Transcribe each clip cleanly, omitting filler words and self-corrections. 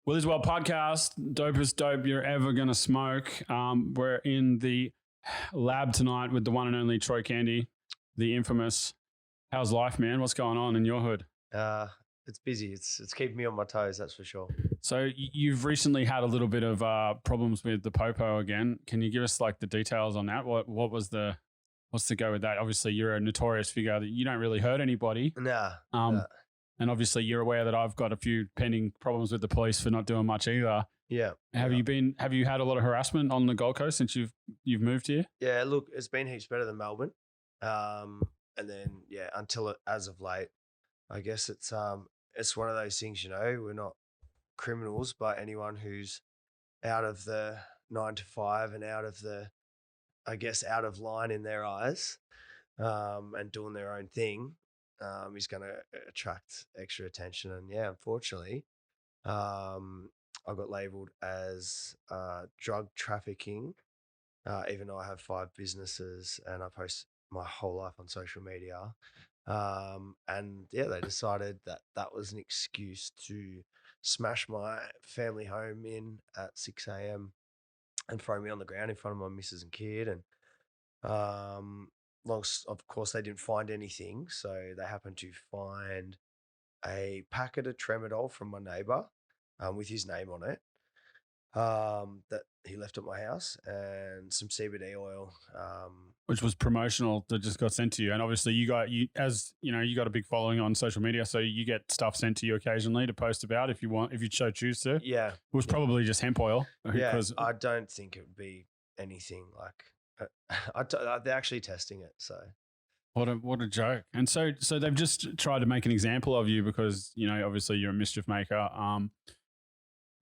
Willys World Podcast, dopest dope you're ever going to smoke. We're in the lab tonight with the one and only Troy Candy, the infamous. How's life, man? What's going on in your hood? It's busy. It's keeping me on my toes, that's for sure. So you've recently had a little bit of problems with the popo again. Can you give us like the details on that? What's the go with that? Obviously, you're a notorious figure that you don't really hurt anybody. Nah. And obviously, you're aware that I've got a few pending problems with the police for not doing much either. Yeah. Have you had a lot of harassment on the Gold Coast since you've moved here? Yeah. Look, it's been heaps better than Melbourne. And then as of late, I guess it's one of those things. We're not criminals, but anyone who's out of the 9 to 5 and out of line in their eyes, and doing their own thing, is going to attract extra attention. And yeah, unfortunately, I got labelled as drug trafficking, even though I have 5 businesses and I post my whole life on social media. And yeah, they decided that was an excuse to smash my family home in at 6 a.m. and throw me on the ground in front of my missus and kid. And of course, they didn't find anything. So they happened to find a packet of Tramadol from my neighbour with his name on it, that he left at my house, and some CBD oil. Which was promotional that just got sent to you. And obviously you got a big following on social media, so you get stuff sent to you occasionally to post about if you so choose to. Yeah. It was probably just hemp oil. Yeah, I don't think it would be anything like they're actually testing it. So what a joke. And so they've just tried to make an example of you because, obviously you're a mischief maker.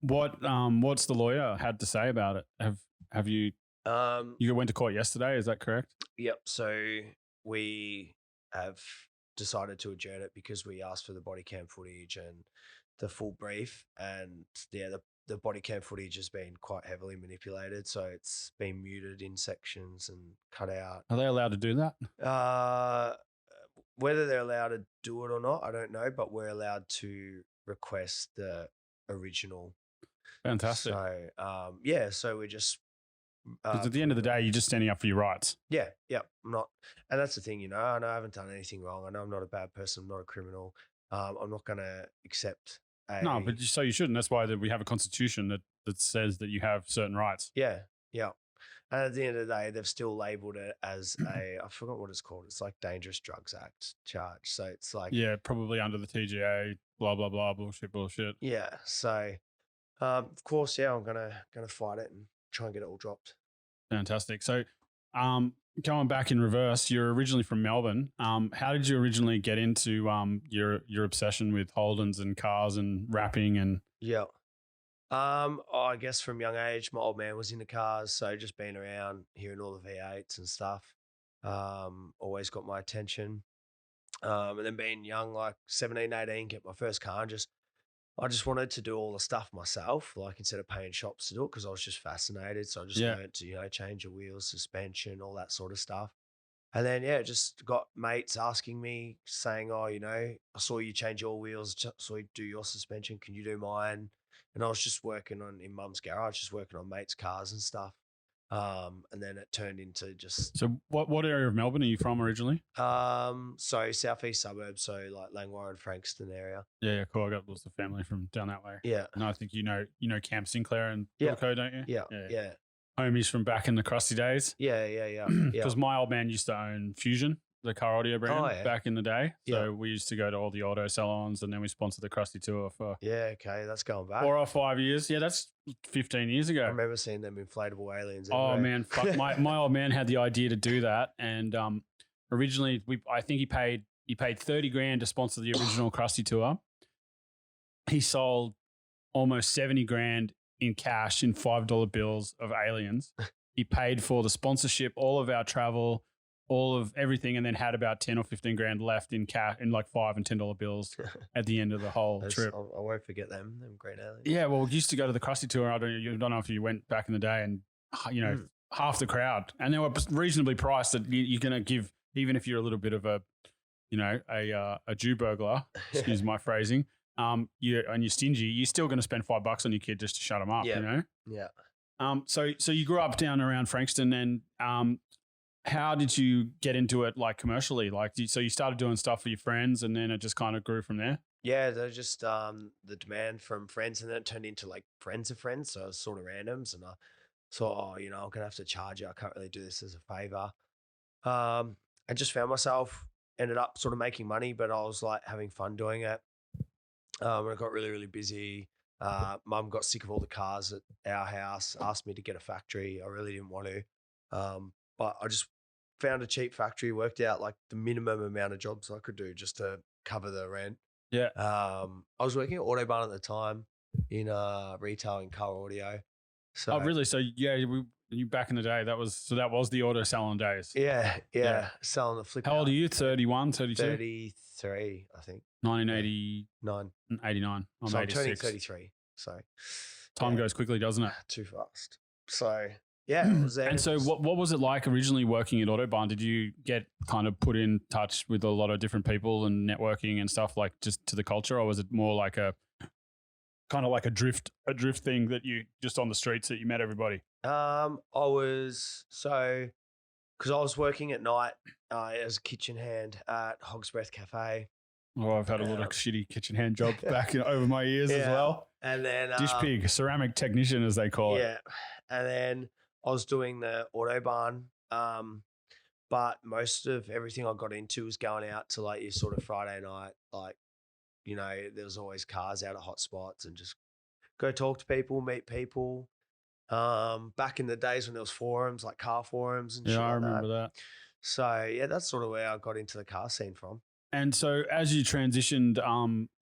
What's the lawyer had to say about it? Have you you went to court yesterday, is that correct? Yep. So we have decided to adjourn it because we asked for the body cam footage and the full brief, and yeah, the body cam footage has been quite heavily manipulated, so it's been muted in sections and cut out. Are they allowed to do that? Whether they're allowed to do it or not, I don't know, but we're allowed to request the original. Fantastic. So so we're just because at the end of the day, you're just standing up for your rights. Yeah, I'm not, and that's the thing, I know I haven't done anything wrong. I know I'm not a bad person. I'm not a criminal. I'm not going to accept. No, but so you shouldn't. That's why we have a constitution that says that you have certain rights. Yeah. And at the end of the day, they've still labelled it as I forgot what it's called. It's like Dangerous Drugs Act charge. So it's like, yeah, probably under the TGA, blah blah blah, bullshit. Yeah. So, of course, yeah, I'm gonna fight it and try and get it all dropped. Fantastic. So, going back in reverse, you're originally from Melbourne. How did you originally get into your obsession with Holdens and cars and rapping and? Yeah. I guess from young age, my old man was into cars, so just being around, hearing all the V8s and stuff, always got my attention. And then being young, like 17, 18, get my first car, and I just wanted to do all the stuff myself, like instead of paying shops to do it, because I was just fascinated. So I just learned to, change the wheels, suspension, all that sort of stuff. And then, just got mates asking me, saying, oh, I saw you change your wheels, saw you do your suspension. Can you do mine? And I was just working in mum's garage, just working on mates' cars and stuff. And then it turned into just. So what area of Melbourne are you from originally? So southeast suburbs, so like Langwarrin, Frankston area. Yeah, cool. I got lots of family from down that way. Yeah. And I think you know Camp Sinclair and Wilco, don't you? Yeah. Homies from back in the crusty days. Yeah. Because my old man used to own Fusion, the car audio brand, back in the day. So we used to go to all the auto salons, and then we sponsored the Krusty Tour for that's going back 4 or 5 years. Yeah, that's 15 years ago. I remember seeing them inflatable aliens. Oh man, fuck! my old man had the idea to do that, and originally I think he paid $30,000 to sponsor the original Krusty Tour. He sold almost $70,000 in cash in $5 bills of aliens. He paid for the sponsorship, all of our travel, all of everything, and then had about 10 or 15 grand left in cash, in like $5 and $10 bills at the end of the whole trip. I won't forget them great aliens. Yeah, well, we used to go to the Krusty Tour. I don't know if you went back in the day, and half the crowd, and they were reasonably priced that you're going to give, even if you're a little bit of a Jew burglar, excuse my phrasing, you're stingy, you're still going to spend $5 on your kid just to shut them up, Yeah. you know? Yeah. So you grew up down around Frankston, and how did you get into it, like commercially? Like, so you started doing stuff for your friends, and then it just kind of grew from there. Yeah, they're just the demand from friends, and then it turned into like friends of friends. So it was sort of randoms, and I thought, oh, I'm gonna have to charge you. I can't really do this as a favor. I just found myself ended up sort of making money, but I was like having fun doing it. I got really, really busy. Mum got sick of all the cars at our house, asked me to get a factory. I really didn't want to. But I just found a cheap factory, worked out like the minimum amount of jobs I could do just to cover the rent. Yeah. I was working at Autobarn at the time in retail and car audio. So Oh, really? So yeah, you back in the day, that was the auto salon days. yeah. Selling the flip. How old are you? 31, 32? 33, I think. 1989. 89. I'm So I'm 86. turning 33. So Time goes quickly, doesn't it? too fast. So yeah, it was there. And so what was it like originally working at Autobarn? Did you get kind of put in touch with a lot of different people and networking and stuff, like just to the culture, or was it more like a kind of like a drift thing that you just on the streets that you met everybody? I was because I was working at night as a kitchen hand at Hog's Breath Cafe. Oh, I've had a lot of shitty kitchen hand jobs back over my years as well. And then Dish pig, ceramic technician as they call it. Yeah. And then I was doing the Autobarn. But most of everything I got into was going out to like your sort of Friday night, like, there was always cars out at hot spots and just go talk to people, meet people. Back in the days when there was forums, like car forums and shit Yeah, I like remember that. So yeah, that's sort of where I got into the car scene from. And so as you transitioned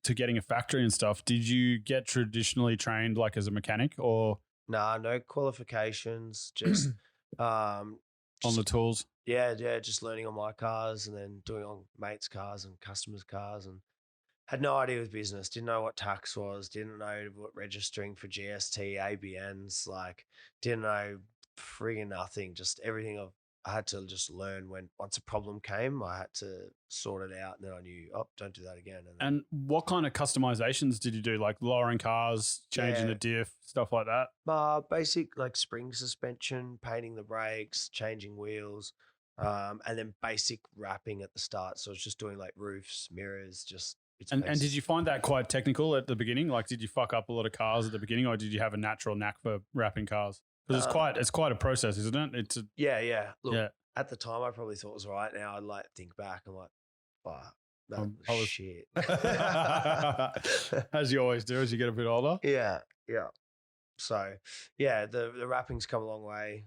to getting a factory and stuff, did you get traditionally trained like as a mechanic or? Nah, no qualifications, just on the tools? Yeah, just learning on my cars and then doing on mates' cars and customers' cars, and had no idea with business, didn't know what tax was, didn't know what registering for GST, ABNs, like didn't know friggin' nothing, just everything I had to just learn once a problem came, I had to sort it out, and then I knew, don't do that again. And what kind of customizations did you do? Like lowering cars, changing the diff, stuff like that? Basic like spring suspension, painting the brakes, changing wheels, and then basic wrapping at the start. So it's just doing like roofs, mirrors, just. And did you find that quite technical at the beginning? Like, did you fuck up a lot of cars at the beginning, or did you have a natural knack for wrapping cars? Because it's quite a process, isn't it? Yeah. Look, at the time, I probably thought it was all right. Now I'd like think back. I'm like, fuck, that was shit. As you always do as you get a bit older. Yeah. So yeah, the wrapping's come a long way.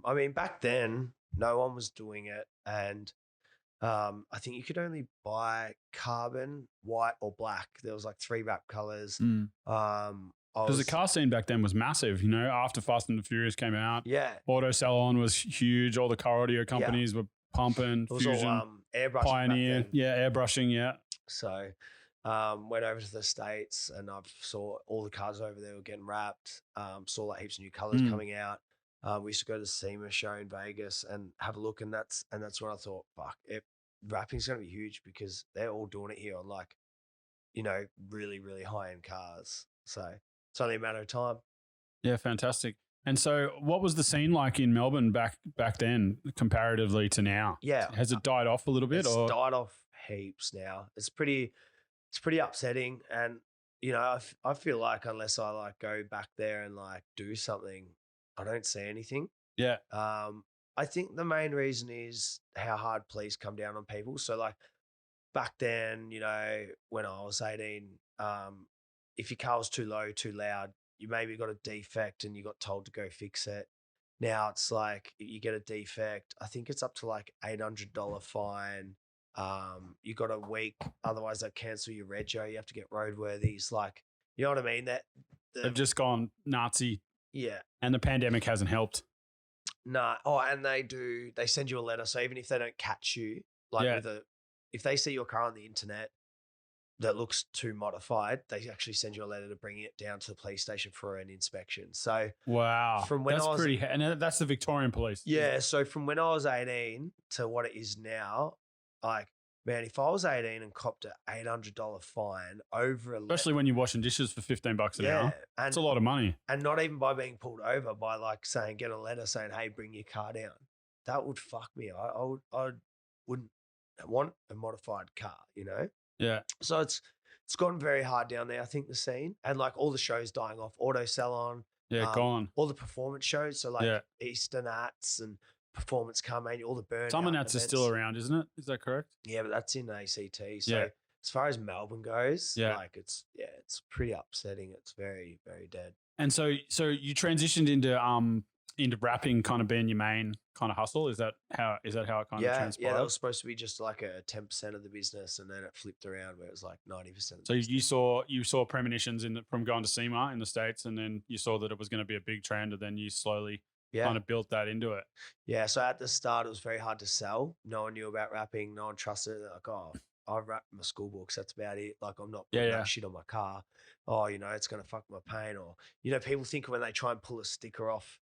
I mean, back then, no one was doing it, and I think you could only buy carbon, white, or black. There was like 3 wrap colors. Because the car scene back then was massive, after Fast and the Furious came out. Yeah. Auto Salon was huge. All the car audio companies were pumping. It was Fusion, all airbrushing. Pioneer. Yeah, airbrushing, yeah. So went over to the States and I saw all the cars over there were getting wrapped. Saw like heaps of new colors coming out. We used to go to the SEMA show in Vegas and have a look, and that's when I thought, fuck, wrapping's going to be huge because they're all doing it here on like, really, really high-end cars. So it's only a matter of time. Yeah, fantastic. And so what was the scene like in Melbourne back then comparatively to now? Yeah. Has it died off a little bit? It's died off heaps now. It's pretty upsetting. And, I feel like unless I like go back there and like do something, I don't see anything. Yeah. I think the main reason is how hard police come down on people. So like back then, when I was 18, if your car was too low, too loud, you maybe got a defect and you got told to go fix it. Now it's like you get a defect, I think it's up to like $800 fine. You got a week, otherwise they cancel your rego. You have to get roadworthies. Like, you know what I mean? They've just gone Nazi. Yeah. And the pandemic hasn't helped. No. Oh, and they send you a letter. So even if they don't catch you, like if they see your car on the internet that looks too modified, they actually send you a letter to bring it down to the police station for an inspection. So wow, and that's the Victorian police. Yeah. So from when I was 18 to what it is now, like man, if I was 18 and copped a $800 fine over a Especially when you're washing dishes for $15 an hour. and It's a lot of money. and not even by being pulled over, by like saying, get a letter saying, hey, bring your car down. That would fuck me. I wouldn't want a modified car, you know? Yeah. So it's gotten very hard down there, I think, the scene. And like all the shows dying off, Auto Salon, Yeah, gone. all the performance shows. So like Yeah. Easter Nats and Performance Car Mania, all the burn. Summer Nats is still around, isn't it? Is that correct? Yeah, but that's in ACT. So Yeah. as far as Melbourne goes, Yeah. like it's pretty upsetting. It's very, very dead. And so you transitioned into rapping kind of being your main kind of hustle. Is that how it kind of transpired? Yeah, that was supposed to be just like a 10% of the business, and then it flipped around where it was like 90%. So you saw premonitions from going to SEMA in the States, and then you saw that it was going to be a big trend, and then you slowly kind of built that into it. Yeah, so at the start, it was very hard to sell. No one knew about rapping. No one trusted it. They're like, oh, I rap my school books. That's about it. Like, I'm not putting that shit on my car. Oh, you know, it's going to fuck my paint. Or, you know, people think when they try and pull a sticker off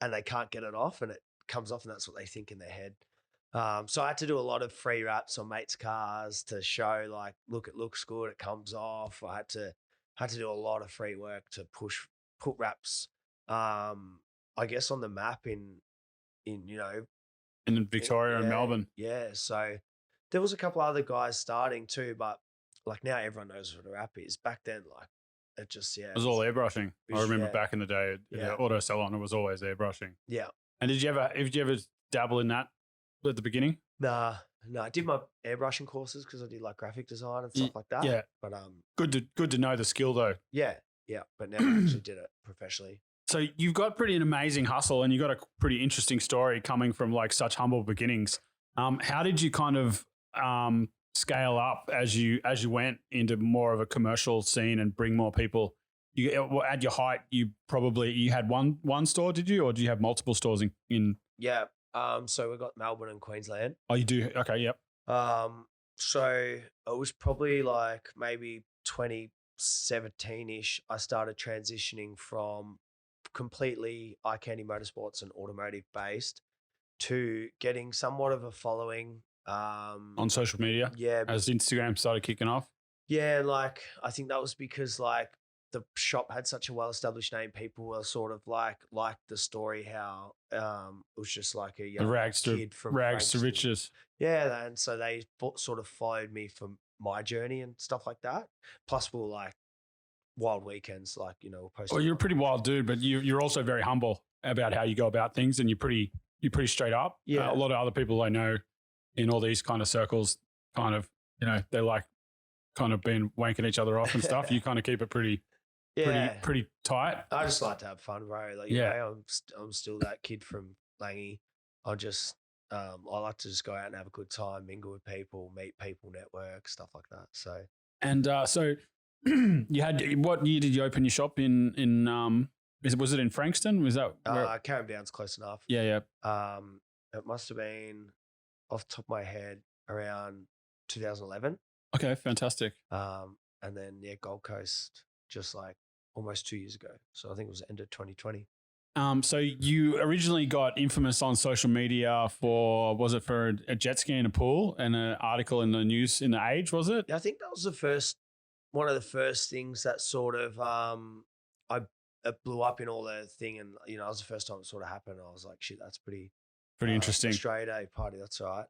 and they can't get it off and it comes off, and that's what they think in their head. So I had to do a lot of free raps on mates' cars to show, like, look, it looks good. It comes off. I had to do a lot of free work to put raps, I guess, on the map in you know, in Victoria and Melbourne. Yeah, so there was a couple other guys starting too, but like now everyone knows what a rap is. Back then, like it just it was all airbrushing. I remember back in the day, Auto Salon, it was always airbrushing. Yeah. And did you ever dabble in that at the beginning? Nah. I did my airbrushing courses because I did like graphic design and stuff like that. Yeah, but good to know the skill though. Yeah. But now I actually did it professionally. So you've got an amazing hustle, and you've got a pretty interesting story coming from like such humble beginnings. How did you kind of scale up as you went into more of a commercial scene and bring more people? At your height, you had one store, did you, or do you have multiple stores in? Yeah. So we got Melbourne and Queensland. Oh, you do? Okay. Yep. So it was probably like maybe 2017-ish. I started transitioning from completely eye candy motorsports and automotive based to getting somewhat of a following on social media. Yeah, as Instagram started kicking off. Yeah, like I think that was because like the shop had such a well established name. People were sort of like the story how it was just like a young kid from rags to riches. Yeah, and so they sort of followed me for my journey and stuff like that. Plus, we were like wild weekends, like, you know, well, you're a pretty wild dude, but you're also very humble about how you go about things, and you're pretty straight up. Yeah, a lot of other people I know in all these kind of circles, kind of, you know, they like kind of been wanking each other off and stuff. You kind of keep it pretty tight. I just like to have fun, bro. Like, you know, I'm still that kid from Langy. I just I like to just go out and have a good time, mingle with people, meet people, network, stuff like that. So so you had, what year did you open your shop in was it in Frankston? Was that Carrum close enough? Yeah. It must have been, off the top of my head, around 2011. Okay, fantastic. And then Gold Coast just like almost 2 years ago. So I think it was end of 2020. So you originally got infamous on social media for a jet ski in a pool and an article in the news in the Age, was it? Yeah, I think that was one of the first things that sort of it blew up in all the thing, and you know, it was the first time it sort of happened. I was like, shit, that's pretty interesting. Australia Day party, that's right.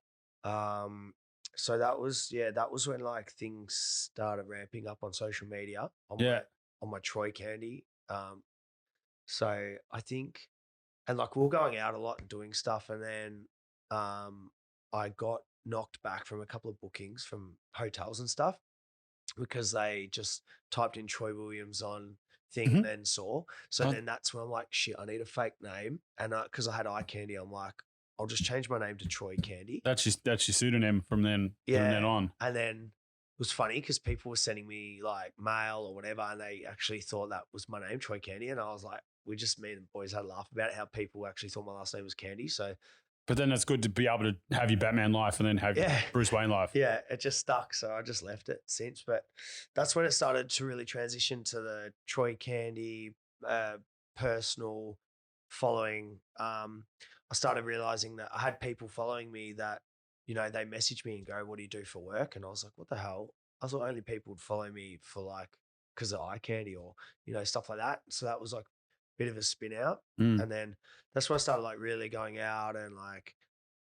So that was when like things started ramping up on social media on my Troy Candy. So I think, and like we were going out a lot and doing stuff, and then I got knocked back from a couple of bookings from hotels and stuff because they just typed in Troy Williams on thing and then saw. So then that's when I'm like, shit, I need a fake name. And because I had eye candy, I'm like, I'll just change my name to Troy Candy. That's your pseudonym from then on. And then it was funny because people were sending me like mail or whatever, and they actually thought that was my name, Troy Candy. And I was like, me and the boys had a laugh about it, how people actually thought my last name was Candy. So, but then it's good to be able to have your Batman life and then have your Bruce Wayne life. Yeah, it just stuck. So I just left it since. But that's when it started to really transition to the Troy Candy personal following. I started realizing that I had people following me that they message me and go, "What do you do for work?" And I was like, "What the hell?" I thought only people would follow me for like because of eye candy or stuff like that. So that was like a bit of a spin out, Mm. and then that's when I started like really going out and like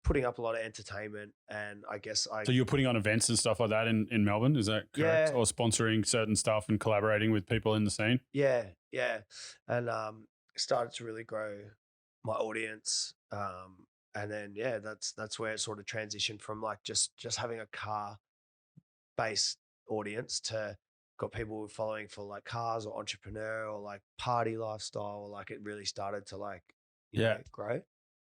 putting up a lot of entertainment. And I guess So you're putting on events and stuff like that in Melbourne, is that correct? Yeah. Or sponsoring certain stuff and collaborating with people in the scene? Yeah, and started to really grow my audience. And then that's where it sort of transitioned from like just having a car based audience to got people following for like cars or entrepreneur or like party lifestyle. Or like it really started to like grow.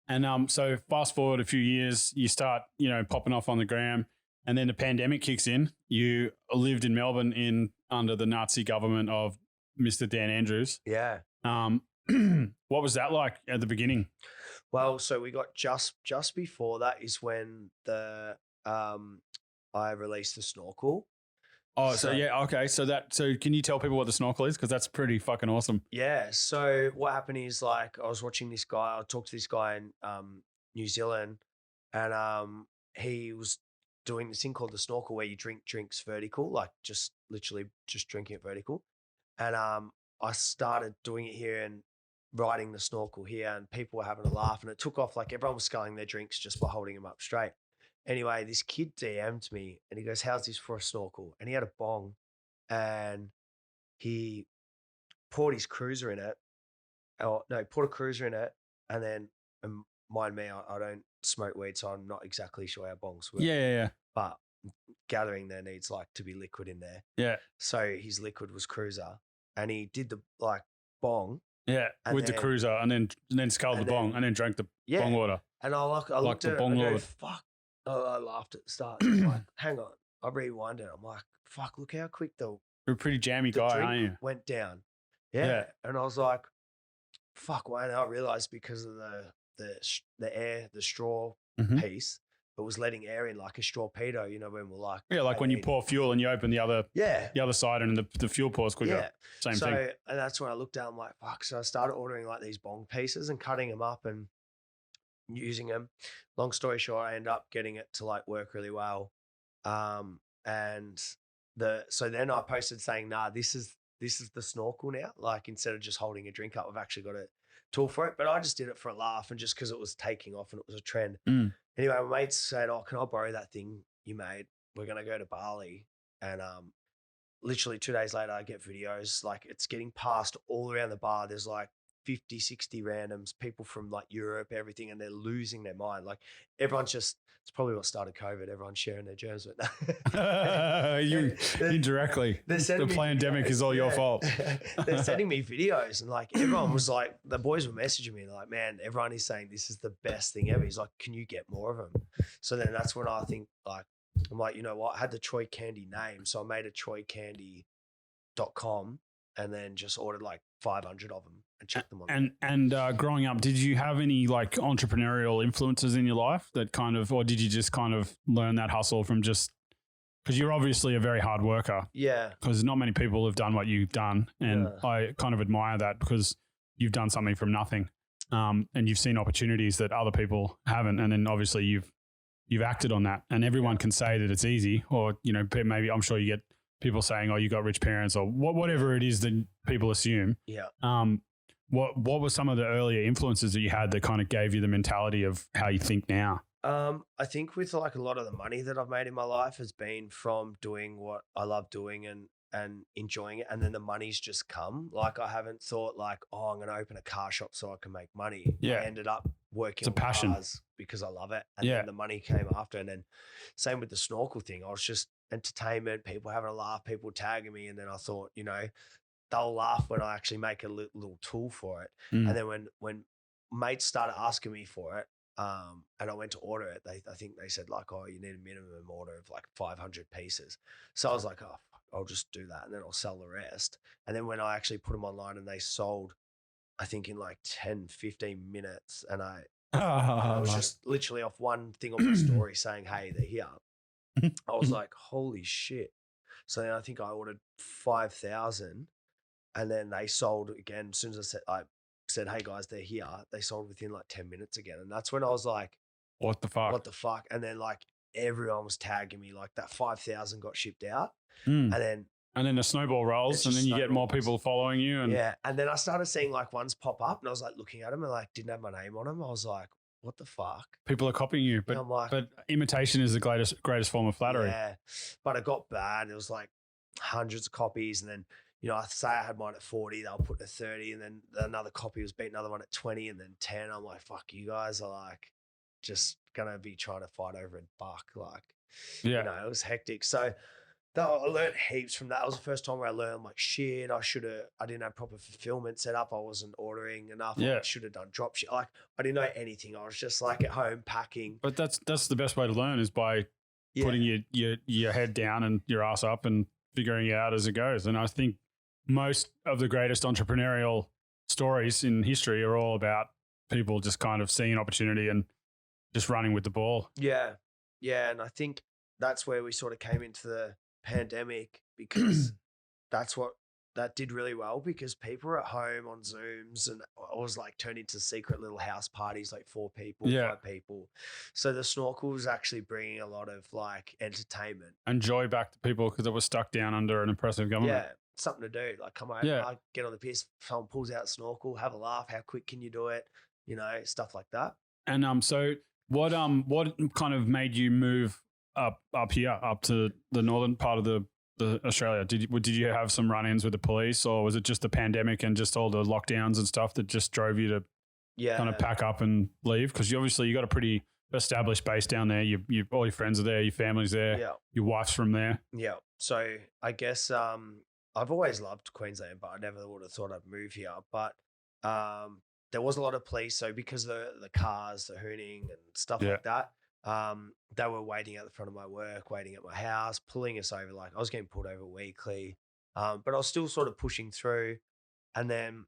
And so fast forward a few years, you start, popping off on the gram, and then the pandemic kicks in. You lived in Melbourne under the Nazi government of Mr. Dan Andrews. Yeah. What was that like at the beginning? Well, so we got just before that is when I released the Snorkel. Oh, so yeah, okay. So can you tell people what the Snorkel is? Because that's pretty fucking awesome. Yeah. So what happened is like I was watching this guy. I talked to this guy in New Zealand, and he was doing this thing called the Snorkel, where you drink drinks vertical, like just literally just drinking it vertical. And I started doing it here and riding the Snorkel here, and people were having a laugh, and it took off. Like everyone was sculling their drinks just by holding them up straight. Anyway, this kid DM'd me and he goes, "How's this for a Snorkel?" And he had a bong and he poured his cruiser in it. Oh, no, poured a cruiser in it. And then, mind me, I don't smoke weed, so I'm not exactly sure how bongs work. Yeah. But gathering there needs like to be liquid in there. Yeah. So his liquid was cruiser and he did the like bong. Yeah, with the cruiser and then sculled the bong and then drank the bong water. And I looked at it and I go, fuck. I laughed at the start. I'm like, hang on. I rewinded. I'm like, fuck, look how quick you're a pretty jammy guy, aren't you? Went down. Yeah. And I was like, fuck, why? And I realized because of the air, the straw piece, it was letting air in like a strawpedo, when we're like. Yeah, like when you pour fuel and you open the other side and the fuel pours quicker. Yeah. Same thing. And that's when I looked down, I'm like, fuck. So I started ordering like these bong pieces and cutting them up and using them. Long story short, I ended up getting it to like work really well. And so then I posted saying, nah, this is the Snorkel now. Like instead of just holding a drink up, we've actually got a tool for it. But I just did it for a laugh and just because it was taking off and it was a trend. Anyway, my mates said, "Oh, can I borrow that thing you made? We're going to go to Bali." And literally 2 days later, I get videos. Like it's getting passed all around the bar. There's like 50, 60 randoms, people from like Europe, everything, and they're losing their mind. Like everyone's it's probably what started COVID. Everyone's sharing their germs with that. You indirectly. The pandemic is all your fault. They're sending me videos and like everyone was like, the boys were messaging me like, "Man, everyone is saying this is the best thing ever." He's like, "Can you get more of them?" So then that's when I think like, I'm like, you know what? I had the Troy Candy name. So I made a troycandy.com and then just ordered like 500 of them and chucked them on. And growing up, did you have any like entrepreneurial influences in your life that or did you just kind of learn that hustle from just, because you're obviously a very hard worker. Yeah. Because not many people have done what you've done. And I kind of admire that because you've done something from nothing. And you've seen opportunities that other people haven't. And then obviously you've acted on that, and everyone can say that it's easy, or, maybe I'm sure you get people saying, "Oh, you got rich parents," or whatever it is that people assume. Yeah. What were some of the earlier influences that you had that kind of gave you the mentality of how you think now? I think with like a lot of the money that I've made in my life has been from doing what I love doing and enjoying it. And then the money's just come. Like I haven't thought like, "Oh, I'm going to open a car shop so I can make money." Yeah. I ended up working on passion. cars because I love it. And then the money came after. And then same with the Snorkel thing. I was just entertainment, people having a laugh, people tagging me. And then I thought, they'll laugh when I actually make a little tool for it. And then when mates started asking me for it, and I went to order it, I think they said like, "Oh, you need a minimum order of like 500 pieces." So I was like, "Oh, fuck, I'll just do that and then I'll sell the rest." And then when I actually put them online and they sold, I think in like 10, 15 minutes, and I was just literally off one thing on my story saying, "Hey, they're here." I was like, holy shit. So then I think I ordered 5,000 and then they sold again. As soon as I said, "Hey guys, they're here," they sold within like 10 minutes again. And that's when I was like, What the fuck? what the fuck? And then like everyone was tagging me, like that 5,000 got shipped out. Mm. And then the snowball rolls, It's and just then you get more snowballs. people following you. And yeah. And then I started seeing like ones pop up and I was like looking at them and like didn't have my name on them. I was like, what the fuck? people are copying you. And I'm like, But imitation is the greatest form of flattery. yeah. But it got bad. It was like hundreds of copies. And then, you know, I say I had mine at 40, they'll put it at 30. And then another copy was beat another one at 20 and then 10. I'm like, fuck, you guys are like just going to be trying to fight over a buck. Like, Yeah. you know, it was hectic. So I learned heaps from that. That was the first time where I learned like shit. I didn't have proper fulfillment set up. I wasn't ordering enough. Yeah. I should have done drop shit. Like I didn't know anything. I was just like at home packing. But that's the best way to learn is by Yeah. putting your head down and your ass up and figuring it out as it goes. And I think most of the greatest entrepreneurial stories in history are all about people just kind of seeing opportunity and just running with the ball. Yeah. Yeah. And I think that's where we sort of came into the pandemic because that did really well because people were at home on Zooms and I was like turned into secret little house parties, like 4 people, Yeah. 5 people. So the Snorkel was actually bringing a lot of like entertainment. And joy back to people because it was stuck down under an oppressive government. Yeah. Something to do. Like come over, Yeah. get on the piss, someone pulls out a snorkel, have a laugh. How quick can you do it? You know, stuff like that. And so what kind of made you move up here, up to the northern part of the Australia? Did you have some run-ins with the police, or was it just the pandemic and just all the lockdowns and stuff that just drove you to kind of pack up and leave? Because you got a pretty established base down there. You all your friends are there, your family's there, Yeah. your wife's from there. Yeah. So I guess I've always loved Queensland, but I never would have thought I'd move here. But there was a lot of police. So because the cars, the hooning and stuff like that, they were waiting at the front of my work, waiting at my house, pulling us over. Like I was getting pulled over weekly, but I was still sort of pushing through. And then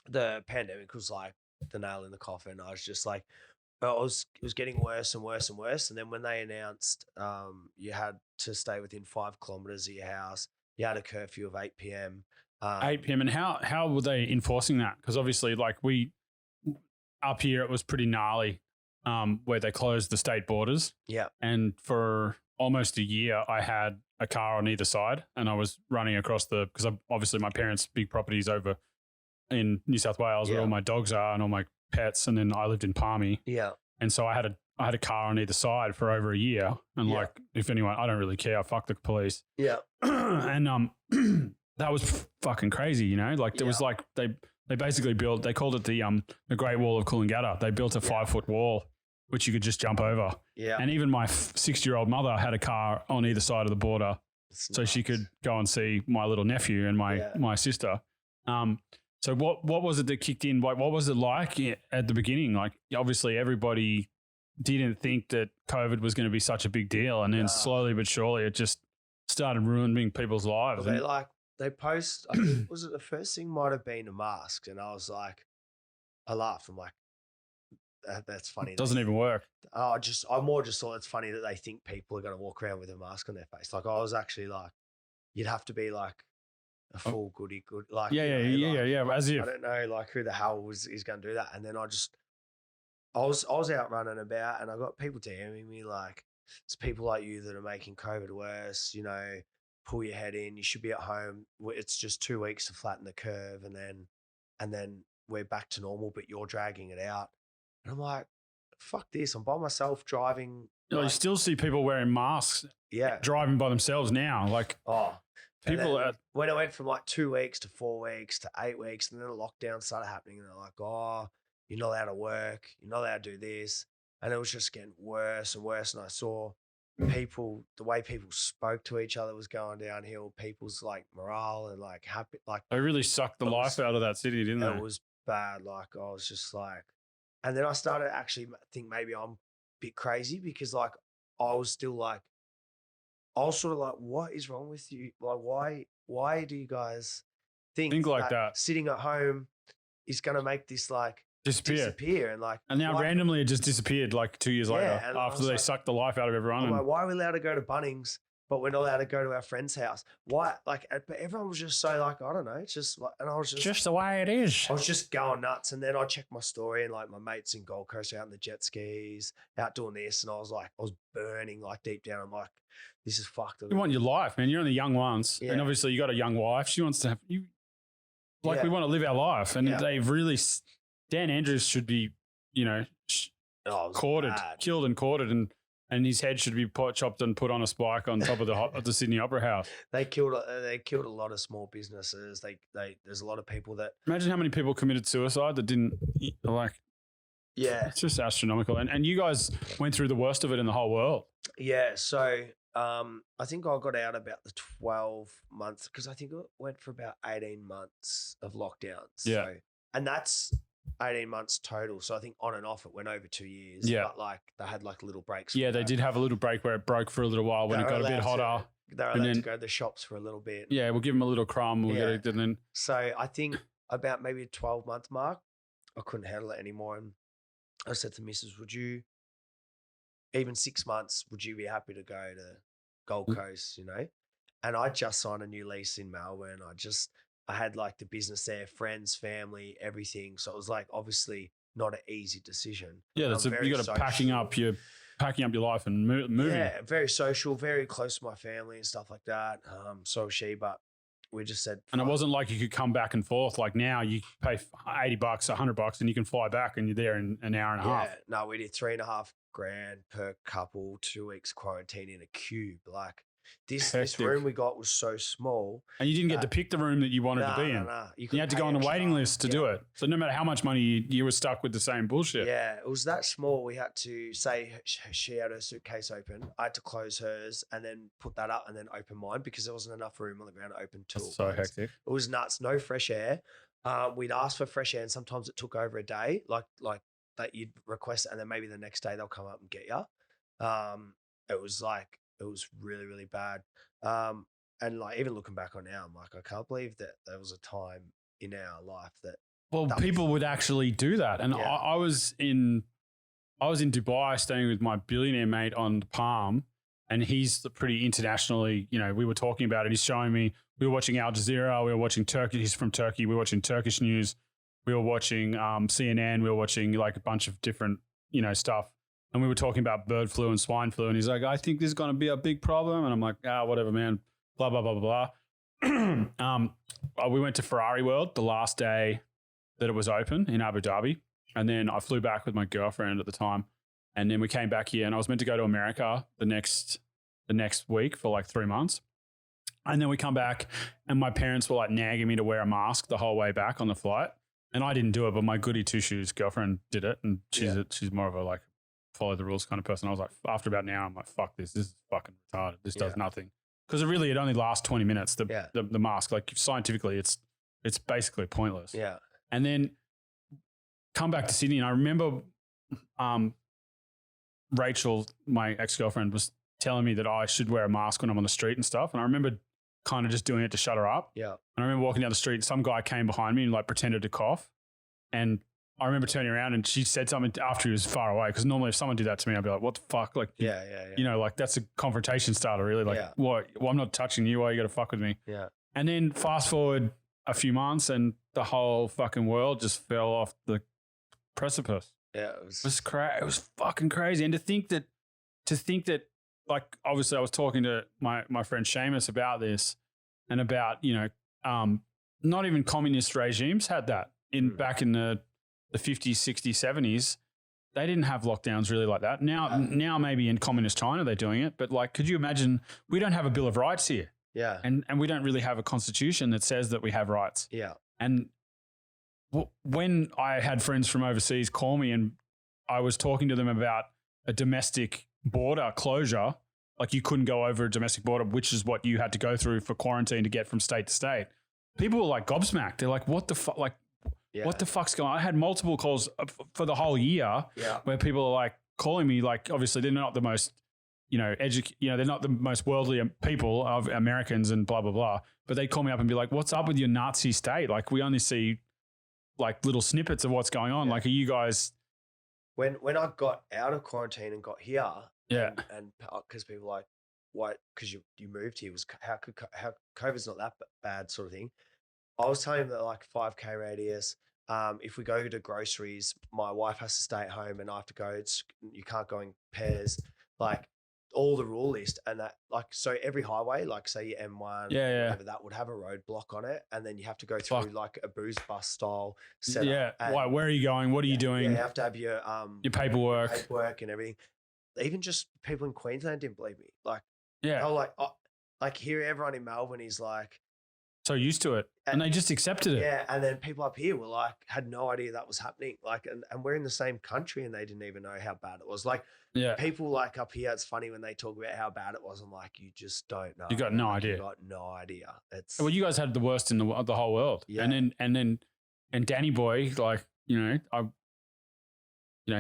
the pandemic was like the nail in the coffin. I was just like, it was getting worse and worse and worse. And then when they announced you had to stay within 5 kilometers of your house, you had a curfew of 8 p.m. 8 p.m. And how were they enforcing that? Because obviously, like up here, it was pretty gnarly. Where they closed the state borders. Yeah. And for almost a year, I had a car on either side and I was running across because obviously my parents' big properties over in New South Wales where all my dogs are and all my pets. And then I lived in Palmy. Yeah. And so I had a car on either side for over a year. And like, if anyone, I don't really care. Fuck the police. Yeah. And that was fucking crazy, you know? Like there was like, they basically built, they called it the Great Wall of Coolangatta. They built a 5-foot wall which you could just jump over. Yeah. And even my 60-year-old mother had a car on either side of the border. So she could go and see my little nephew and my sister. So what was it that kicked in? What was it like at the beginning? Like obviously everybody didn't think that COVID was going to be such a big deal. And then slowly but surely it just started ruining people's lives. Well, they post, I think, was it the first thing might have been a mask? And I was like, I laughed. I'm like, that's funny. It doesn't even work. I more just thought it's funny that they think people are going to walk around with a mask on their face. Like I was actually like, you'd have to be like a full goody good. Like yeah. As if I don't know, like who the hell is going to do that? And then I was out running about, and I got people DMing me like, it's people like you that are making COVID worse. You know, pull your head in. You should be at home. It's just 2 weeks to flatten the curve, and then we're back to normal. But you're dragging it out. And I'm like, fuck this. I'm by myself driving. You still see people wearing masks driving by themselves now. Like, people when it went from like 2 weeks to 4 weeks to 8 weeks, and then the lockdown started happening, and they're like, oh, you're not allowed to work. You're not allowed to do this. And it was just getting worse and worse. And I saw people, the way people spoke to each other was going downhill. People's like morale and like happy. Like they really sucked the life out of that city, didn't they? It was bad. Like I was just like, and then I started to actually think maybe I'm a bit crazy because like I was still like, I was sort of like, what is wrong with you? Like, why do you guys think like that? Sitting at home is going to make this like disappear and now randomly it just disappeared like 2 years later after they sucked the life out of everyone. I'm like, why are we allowed to go to Bunnings but we're not allowed to go to our friend's house. Why? Like, but everyone was just so like, I don't know. It's just like, and I was Just the way it is. I was just going nuts. And then I checked my story and like my mates in Gold Coast out in the jet skis, out doing this. And I was burning like deep down. I'm like, this is fucked. You want your life, man. You're only young ones. Yeah. And obviously you got a young wife. She wants to have you. Like we want to live our life. And they've really, Dan Andrews should be, quartered, killed and quartered. And his head should be chopped and put on a spike on top of the Sydney Opera House. They killed a lot of small businesses. There's a lot of people that. Imagine how many people committed suicide that didn't like. Yeah, it's just astronomical. And you guys went through the worst of it in the whole world. Yeah, so I think I got out about the 12 months because I think it went for about 18 months of lockdowns. Yeah, and that's 18 months total. So I think on and off it went over 2 years. Yeah. But like they had like little breaks. Yeah, they did have a little break where it broke for a little while when it got a bit hotter. They were allowed to go to the shops for a little bit. Yeah, we'll give them a little crumb. We'll get it, and then. So I think about maybe a 12-month mark, I couldn't handle it anymore. And I said to Mrs., would you, even 6 months, would you be happy to go to Gold Coast, And I just signed a new lease in Melbourne. I had like the business there, friends, family, everything. So it was like obviously not an easy decision. Yeah, you got to packing up your life and moving. Yeah, very social, very close to my family and stuff like that. So was she, but we just said. And it wasn't like you could come back and forth. Like now you pay $80, $100 and you can fly back and you're there in an hour and a half. No, we did $3.5 grand per couple, 2 weeks quarantine in a cube. Like this room we got was so small. And you didn't get to pick the room that you wanted to be in. No. You had to go on the waiting list to do it. So no matter how much money you were stuck with the same bullshit. Yeah, it was that small. We had to say she had her suitcase open. I had to close hers and then put that up and then open mine because there wasn't enough room on the ground to open two. That's so hectic. It was nuts. No fresh air. We'd ask for fresh air and sometimes it took over a day, like that you'd request it, and then maybe the next day they'll come up and get you. It was really, really bad. And like even looking back on now, I'm like, I can't believe that there was a time in our life that people would actually do that. And I was in Dubai staying with my billionaire mate on Palm, and he's pretty internationally, we were talking about it. He's showing me, we were watching Al Jazeera, we were watching Turkey. He's from Turkey. We were watching Turkish news. We were watching CNN. We were watching like a bunch of different, stuff. And we were talking about bird flu and swine flu. And he's like, I think this is going to be a big problem. And I'm like, whatever, man. Blah, blah, blah, blah, blah. We went to Ferrari World the last day that it was open in Abu Dhabi. And then I flew back with my girlfriend at the time. And then we came back here and I was meant to go to America the next week for like 3 months. And then we come back and my parents were like nagging me to wear a mask the whole way back on the flight. And I didn't do it, but my goody two-shoes girlfriend did it. And she's more of a like follow the rules kind of person. I was like, after about an hour, I'm like, fuck this. This is fucking retarded. This does nothing. Because it only lasts 20 minutes, the mask. Like scientifically, it's basically pointless. Yeah. And then come back to Sydney and I remember Rachel, my ex-girlfriend, was telling me that I should wear a mask when I'm on the street and stuff. And I remember kind of just doing it to shut her up. Yeah. And I remember walking down the street, some guy came behind me and like pretended to cough. And I remember turning around and she said something after he was far away. Because normally if someone did that to me, I'd be like, what the fuck? Like, like that's a confrontation starter really. Like, what? Well, I'm not touching you. Why you got to fuck with me? Yeah. And then fast forward a few months and the whole fucking world just fell off the precipice. Yeah. It was fucking crazy. And to think that like, obviously I was talking to my friend Seamus about this and about, not even communist regimes had that back in the 50s, 60s, 70s. They didn't have lockdowns really like that. Now maybe in communist China they're doing it. But like, could you imagine, we don't have a Bill of Rights here. Yeah. And we don't really have a constitution that says that we have rights. Yeah. And when I had friends from overseas call me and I was talking to them about a domestic border closure, like you couldn't go over a domestic border, which is what you had to go through for quarantine to get from state to state. People were like gobsmacked. They're like, what the fuck? Like, what the fuck's going on? I had multiple calls for the whole year where people are like calling me, like, obviously they're not the most, they're not the most worldly people of Americans and blah, blah, blah. But they call me up and be like, what's up with your Nazi state? Like, we only see like little snippets of what's going on. Like, are you guys? When I got out of quarantine and got here, and because people were like, because you moved here was how COVID's not that bad sort of thing. I was telling him that like 5K radius. If we go to groceries, my wife has to stay at home and I have to go. You can't go in pairs. Like all the rule list, and that like so every highway, like say your M1, whatever, that would have a roadblock on it, and then you have to go through like a booze bus style setup. Yeah, why? Where are you going? What are you doing? Yeah, you have to have your paperwork and everything. Even just people in Queensland didn't believe me. Like, yeah, like here, everyone in Melbourne is like so used to it, and they just accepted it. Yeah, and then people up here were like had no idea that was happening. Like, and we're in the same country, and they didn't even know how bad it was. Like, people like up here, it's funny when they talk about how bad it was. I'm like, you just don't know. You got no idea. You got no idea. It's well, you guys had the worst in the whole world. Yeah, and then Danny Boy, like he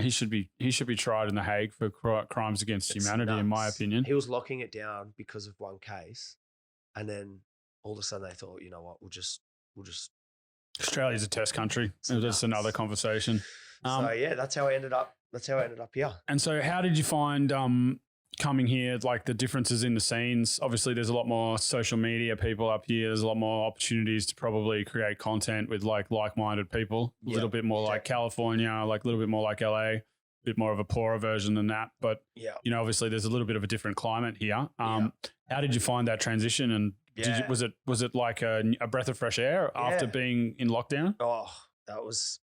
should be tried in The Hague for crimes against humanity, nuts. In my opinion. He was locking it down because of one case, and then all of a sudden they thought, you know what, we'll just. Australia's a test country. That's another conversation. So yeah, that's how I ended up. That's how I ended up here. And so, how did you find coming here? Like the differences in the scenes. Obviously, there's a lot more social media people up here. There's a lot more opportunities to probably create content with like-minded people. A little bit more like California, like a little bit more like LA. A bit more of a poorer version than that. But obviously, there's a little bit of a different climate here. How did you find that transition? And was it like a breath of fresh air after being in lockdown? Oh, I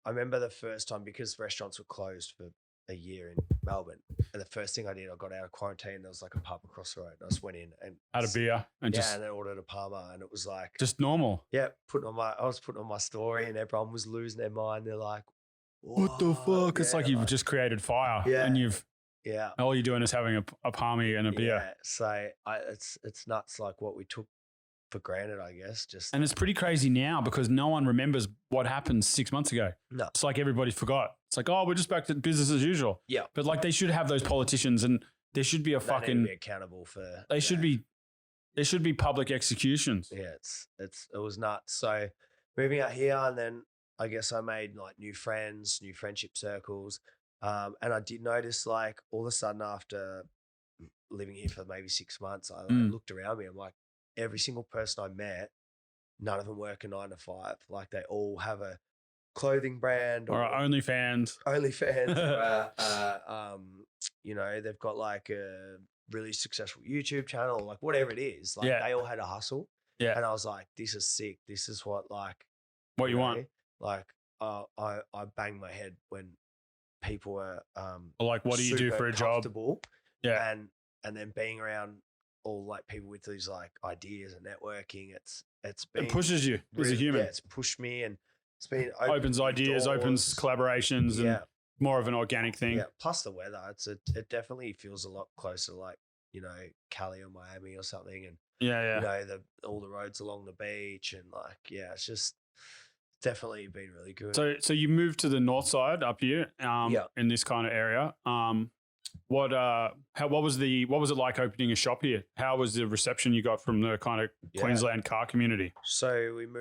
remember the first time, because restaurants were closed for a year in Melbourne. And the first thing I did, I got out of quarantine. There was like a pub across the road. And I just went in and had a beer and and then ordered a Parma, and it was like just normal. Yeah, I was putting on my story, and everyone was losing their mind. They're like, what the fuck? It's like you've just created fire, and all you're doing is having a palmy and a beer. Yeah, so it's nuts, like what we took for granted, I guess. And it's pretty crazy now because no one remembers what happened 6 months ago. No, it's like everybody forgot. It's like, oh, we're just back to business as usual. Yeah, but like they should have those politicians, and there should be they need to be accountable for. There should be public executions. Yeah, it was nuts. So moving out here, and then I guess I made like new friends, new friendship circles. And I did notice, like, all of a sudden after living here for maybe 6 months, I looked around me. I'm like, every single person I met, none of them work a 9 to 5. Like, they all have a clothing brand or OnlyFans. They've got like a really successful YouTube channel, like whatever it is. Like, they all had a hustle. Yeah. And I was like, this is sick. This is what you want. Like, I banged my head when people were like, what do you do for a job? Yeah. And then being around all like people with these like ideas and networking, it pushes you as a human. Yeah, it's pushed me, and it's been opens ideas, doors. Opens collaborations, and more of an organic thing. Yeah. Plus the weather, it definitely feels a lot closer to like, Cali or Miami or something, and all the roads along the beach, and like it's just definitely been really good. So you moved to the north side up here, in this kind of area. What was it like opening a shop here? How was the reception you got from the kind of Queensland car community? So when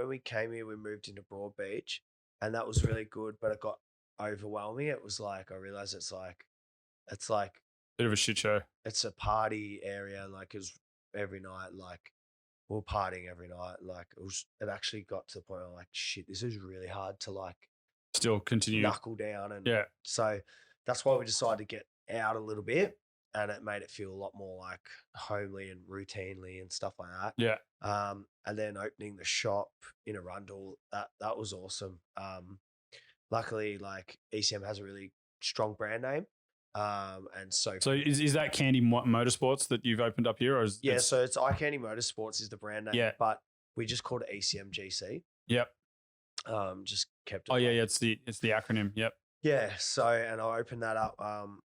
we came here, we moved into Broadbeach, and that was really good, but it got overwhelming. It was like, I realized it's like bit of a shit show. It's a party area, like it was every night, like we were partying every night. Like it actually got to the point where I'm like, shit, this is really hard to like still continue knuckle down. And so that's why we decided to get out a little bit, and it made it feel a lot more like homely and routinely and stuff like that. Yeah. And then opening the shop in Arundel, that was awesome. Luckily, like ECM has a really strong brand name. And so is that Candy Motorsports that you've opened up here? Or so it's iCandy Motorsports is the brand name, but we just called it ECM GC. Yep. Just kept it. Oh yeah, it's the acronym. Yep. Yeah. So, and I opened that up.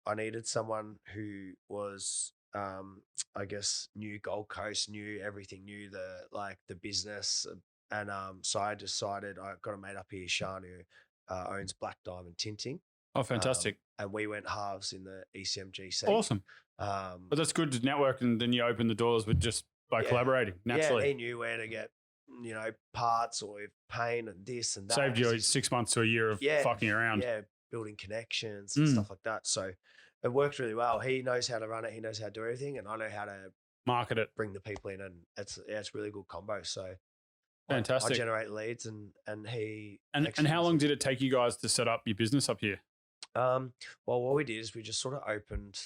I needed someone who was, I guess, knew Gold Coast, knew everything, knew the business, and so I decided I got a mate up here, Sean, who owns Black Diamond Tinting. Oh, fantastic. And we went halves in the ECMGC. Awesome. But that's good to network, and then you open the doors with just by collaborating naturally. Yeah, he knew where to get, parts or paint and this and that. Saved you 6 months to a year of fucking around. Yeah, building connections and stuff like that. So it worked really well. He knows how to run it. He knows how to do everything, and I know how to Market it. bring the people in, and it's a really good combo. So Fantastic. I generate leads, and he And how long did it take you guys to set up your business up here? Well, what we did is we just sort of opened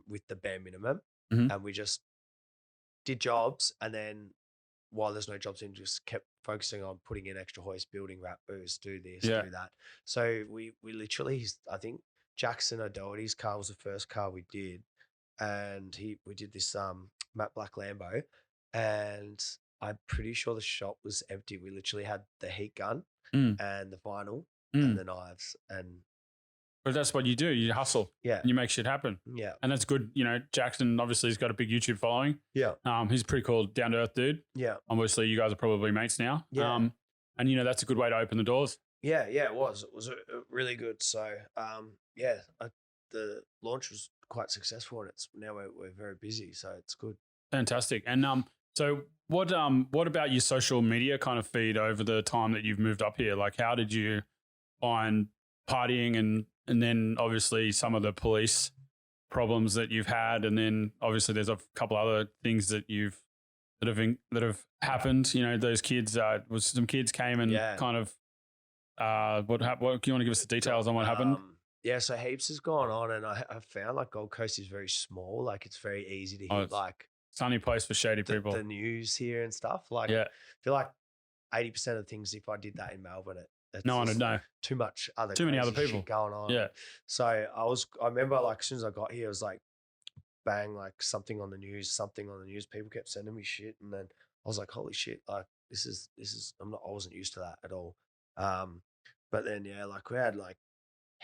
with the bare minimum, Mhm. and we just did jobs, and then while there's no jobs in, just kept focusing on putting in extra hoist, building wrap booths, do this, Yeah. do that. So we literally, I think Jackson O'Doherty's car was the first car we did, and we did this matte black Lambo, and I'm pretty sure the shop was empty. We literally had the heat gun Mm. and the vinyl Mm. and the knives, and But that's what you do. You hustle. yeah, And you make shit happen. yeah, And that's good. You know, Jackson obviously has got a big YouTube following. yeah, He's a pretty cool, down to earth dude. yeah. Obviously, you guys are probably mates now. Yeah. And you know that's a good way to open the doors. Yeah, it was really good. So, the launch was quite successful, and it's now we're very busy, so it's good. Fantastic. And so what about your social media kind of feed over the time that you've moved up here? Like, how did you find partying and then obviously some of the police problems that you've had, and then obviously there's a couple other things that have happened. You know, those kids some kids came and kind of what do you want to give us the details on what happened? Yeah, so heaps has gone on, and I found like Gold Coast is very small. Like it's very easy to hit like sunny place for shady people. The news here and stuff. Like I feel like 80% of things, if I did that in Melbourne, no one would know. Too many other people going on. Yeah. So I remember like as soon as I got here, it was like bang, like something on the news. People kept sending me shit, and then I was like, holy shit, like this is I wasn't used to that at all. But then like we had like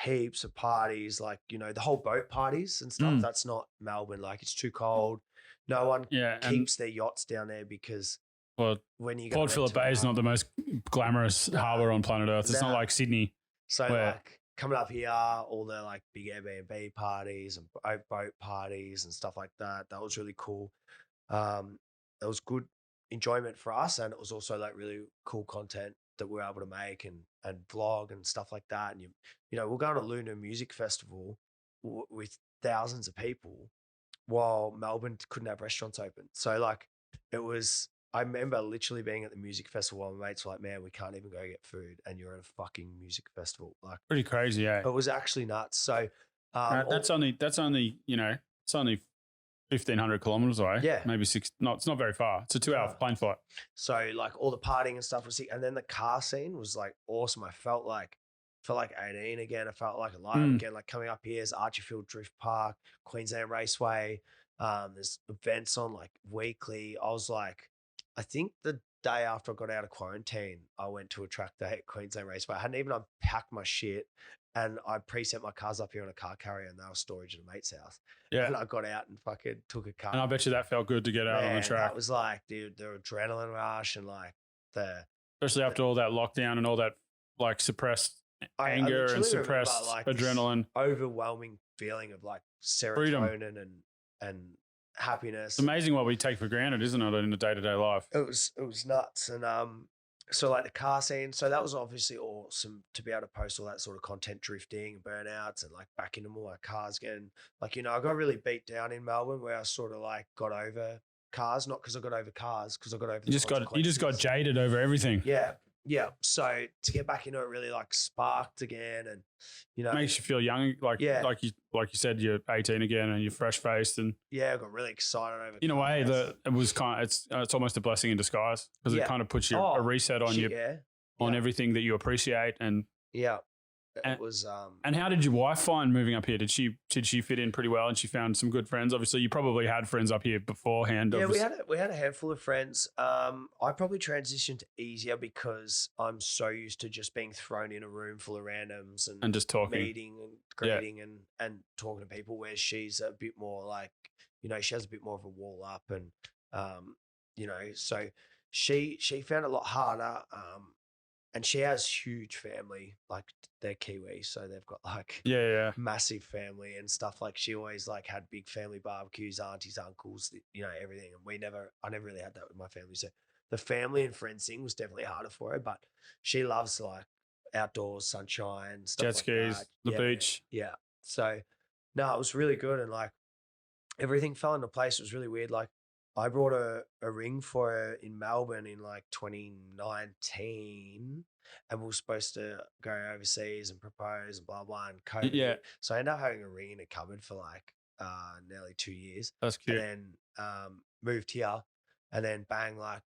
heaps of parties, like the whole boat parties and stuff. That's not Melbourne. Like it's too cold. No one keeps their yachts down there because when you go Port Phillip Bay is not the most glamorous harbour on planet Earth. It's not like Sydney. So like coming up here, all the like big Airbnb parties and boat parties and stuff like that. That was really cool. That was good enjoyment for us, and it was also like really cool content that we were able to make and vlog and stuff like that. And we're going to Luna Music Festival with thousands of people while Melbourne couldn't have restaurants open. So like I remember literally being at the music festival while my mates were like, man, we can't even go get food, and you're at a fucking music festival. Like pretty crazy, yeah. It was actually nuts. So that's only it's only 1,500 kilometers away. Yeah. Maybe 6. No, it's not very far. It's a 2-hour plane flight. So like all the partying and stuff was sick. And then the car scene was like awesome. I felt like 18 again. I felt like alive again. Like coming up here is Archerfield Drift Park, Queensland Raceway. There's events on like weekly. I was like, I think the day after I got out of quarantine, I went to a track day at Queensland Raceway. I hadn't even unpacked my shit, and I pre-sent my cars up here on a car carrier, and they were storage at a mate's house. Yeah. And I got out and fucking took a car. And I bet you that felt good to get out on the track. That was like, dude, the adrenaline rush and like especially after all that lockdown and all that like suppressed anger and suppressed adrenaline. Overwhelming feeling of like serotonin and happiness. It's amazing what we take for granted, isn't it, in the day-to-day life? It was nuts. And so like the car scene, so that was obviously awesome to be able to post all that sort of content, drifting and burnouts and like back into all our cars again. Like, I got really beat down in Melbourne where I sort of like got over cars, not because I got over cars, because I got over you just got jaded over everything. Yeah. So to get back into it really like sparked again, and makes you feel young. Like you said, you're 18 again and you're fresh faced, and I got really excited over. In a way, it was it's almost a blessing in disguise, because it kind of puts you a reset on on everything that you appreciate. And it was. And how did your wife find moving up here? Did she fit in pretty well, and she found some good friends? Obviously, you probably had friends up here beforehand. Yeah, we had a handful of friends. I probably transitioned easier because I'm so used to just being thrown in a room full of randoms and just talking, meeting and greeting and talking to people. Where she's a bit more like, she has a bit more of a wall up, and so she found it a lot harder. And she has huge family, like they're Kiwi, so they've got like massive family and stuff. Like she always like had big family barbecues, aunties, uncles, everything. And I never really had that with my family. So the family and friends thing was definitely harder for her, but she loves like outdoors, sunshine, stuff jet skis, like that. the beach. Yeah. So No, it was really good, and like everything fell into place. It was really weird. Like I brought a ring for her in Melbourne in like 2019, and we were supposed to go overseas and propose and blah blah and COVID. Yeah. So I ended up having a ring in a cupboard for like nearly 2 years. That's cute. And then moved here, and then bang, like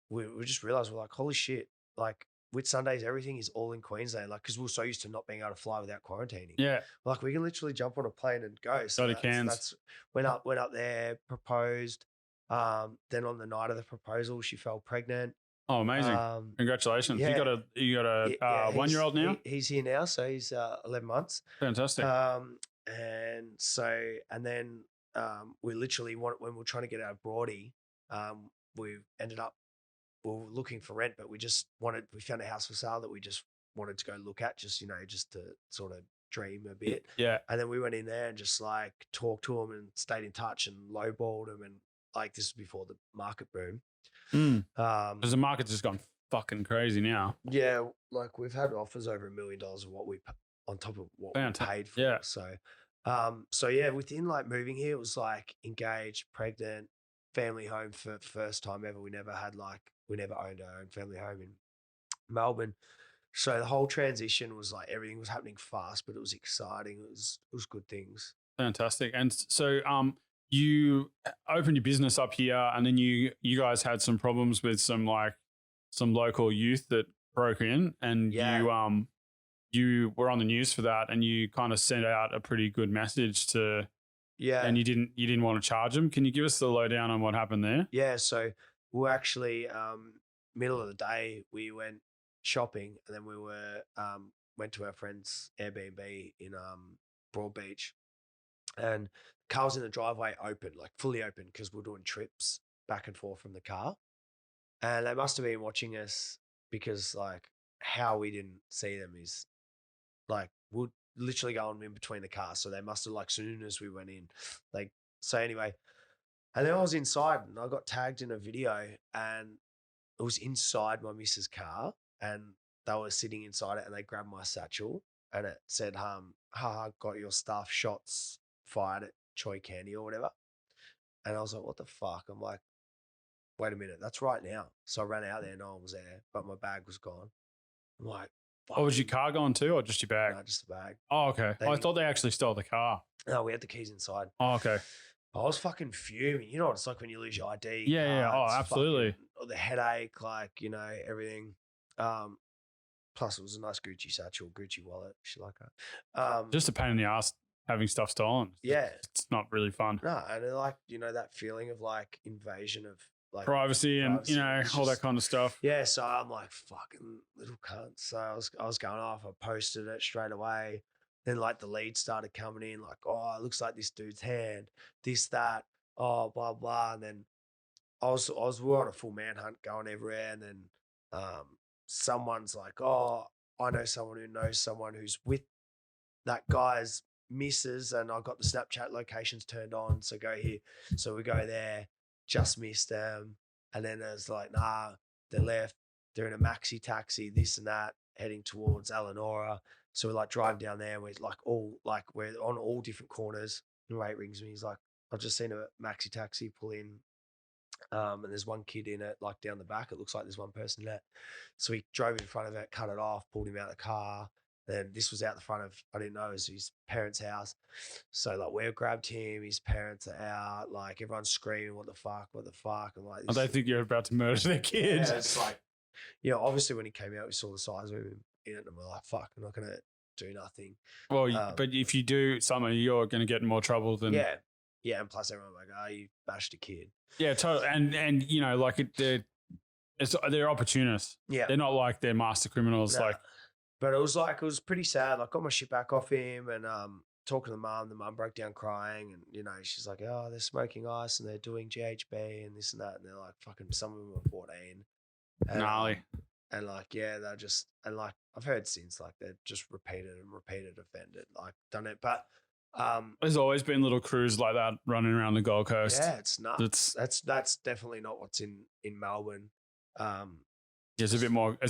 we just realized we're like, holy shit, like with Sundays, everything is all in Queensland, like because we're so used to not being able to fly without quarantining. Yeah. Like we can literally jump on a plane and go. So Totally cans. that's went up there, proposed. Then on the night of the proposal, she fell pregnant. Oh, amazing! Congratulations! yeah. You got a 1-year-old now. He's here now, so he's 11 months. Fantastic. And then we literally when we were trying to get out of Broady, we ended up we were looking for rent, but we found a house for sale that we just wanted to go look at, just just to sort of dream a bit. Yeah. And then we went in there and just like talked to him and stayed in touch and lowballed him, and like this was before the market boom. Because the market's just gone fucking crazy now. Yeah, like we've had offers over $1 million of what we on top of what we paid for. Yeah. So yeah, within like moving here, it was like engaged, pregnant, family home for first time ever. We never owned our own family home in Melbourne. So the whole transition was like everything was happening fast, but it was exciting. It was good things. Fantastic. And so you opened your business up here, and then you guys had some problems with some local youth that broke in, and you were on the news for that, and you kind of sent out a pretty good message to and you didn't want to charge them. Can you give us the lowdown on what happened there? Yeah, so we're actually middle of the day we went shopping, and then we went to our friend's Airbnb in Broadbeach, and car was in the driveway open, like fully open, because we're doing trips back and forth from the car. And they must have been watching us, because like how we didn't see them is like we're literally going in between the cars. So they must have, like, soon as we went in, like, so anyway. And then I was inside and I got tagged in a video, and it was inside my missus' car, and they were sitting inside it, and they grabbed my satchel, and it said, haha, got your stuff, shots fired at Choi Candy or whatever. And I was like, what the fuck? I'm like, wait a minute, that's right now. So I ran out there, no one was there, but my bag was gone. I'm like, fuck. Oh, was your car gone too, or just your bag? No, just the bag. Oh, okay. I thought they actually stole the car. No, we had the keys inside. Oh, okay. I was fucking fuming. You know what it's like when you lose your ID? Yeah. Oh, absolutely. The headache, like, everything. Plus, it was a nice Gucci satchel, Gucci wallet, shit like that. Just a pain in the ass having stuff stolen. Yeah. It's not really fun. No, and like, that feeling of like invasion of like privacy and, all that kind of stuff. Yeah. So I'm like, fucking little cunt. So I was going off. I posted it straight away. Then like the leads started coming in, like, oh, it looks like this dude's hand, this, that, oh, blah, blah. And then we were on a full manhunt going everywhere. And then someone's like, oh, I know someone who knows someone who's with that guy's missus, and I got the Snapchat locations turned on. So go here. So we go there, just missed them. And then there's like, nah, they left. They're in a maxi taxi, this and that, heading towards Eleanora. So we're like driving down there, and we're on all different corners. And Ray rings me. He's like, I've just seen a maxi taxi pull in, and there's one kid in it, like down the back. It looks like there's one person in it. So we drove in front of it, cut it off, pulled him out of the car. Then this was out the front of, I didn't know, it was his parents' house. So like we grabbed him, his parents are out, like everyone's screaming, what the fuck? I'm like, I don't think you're about to murder their kids. Yeah, it's like, obviously when he came out, we saw the size of him in it, and we're like, fuck, I'm not going to do nothing. Well, but if you do something, you're going to get in more trouble than. Yeah, and plus everyone's like, oh, you bashed a kid. Yeah, totally. And like they're opportunists. Yeah. They're not like they're master criminals. No. But it was pretty sad. Like, got my shit back off him, and talking to the mum broke down crying, and she's like, oh, they're smoking ice and they're doing GHB and this and that, and they're like, fucking, some of them are 14. And, gnarly. And like, yeah, they're just, and like, I've heard since, like, they're just repeated offended, like, done it. But there's always been little crews like that running around the Gold Coast. Yeah, it's nuts. That's definitely not what's in Melbourne. It's a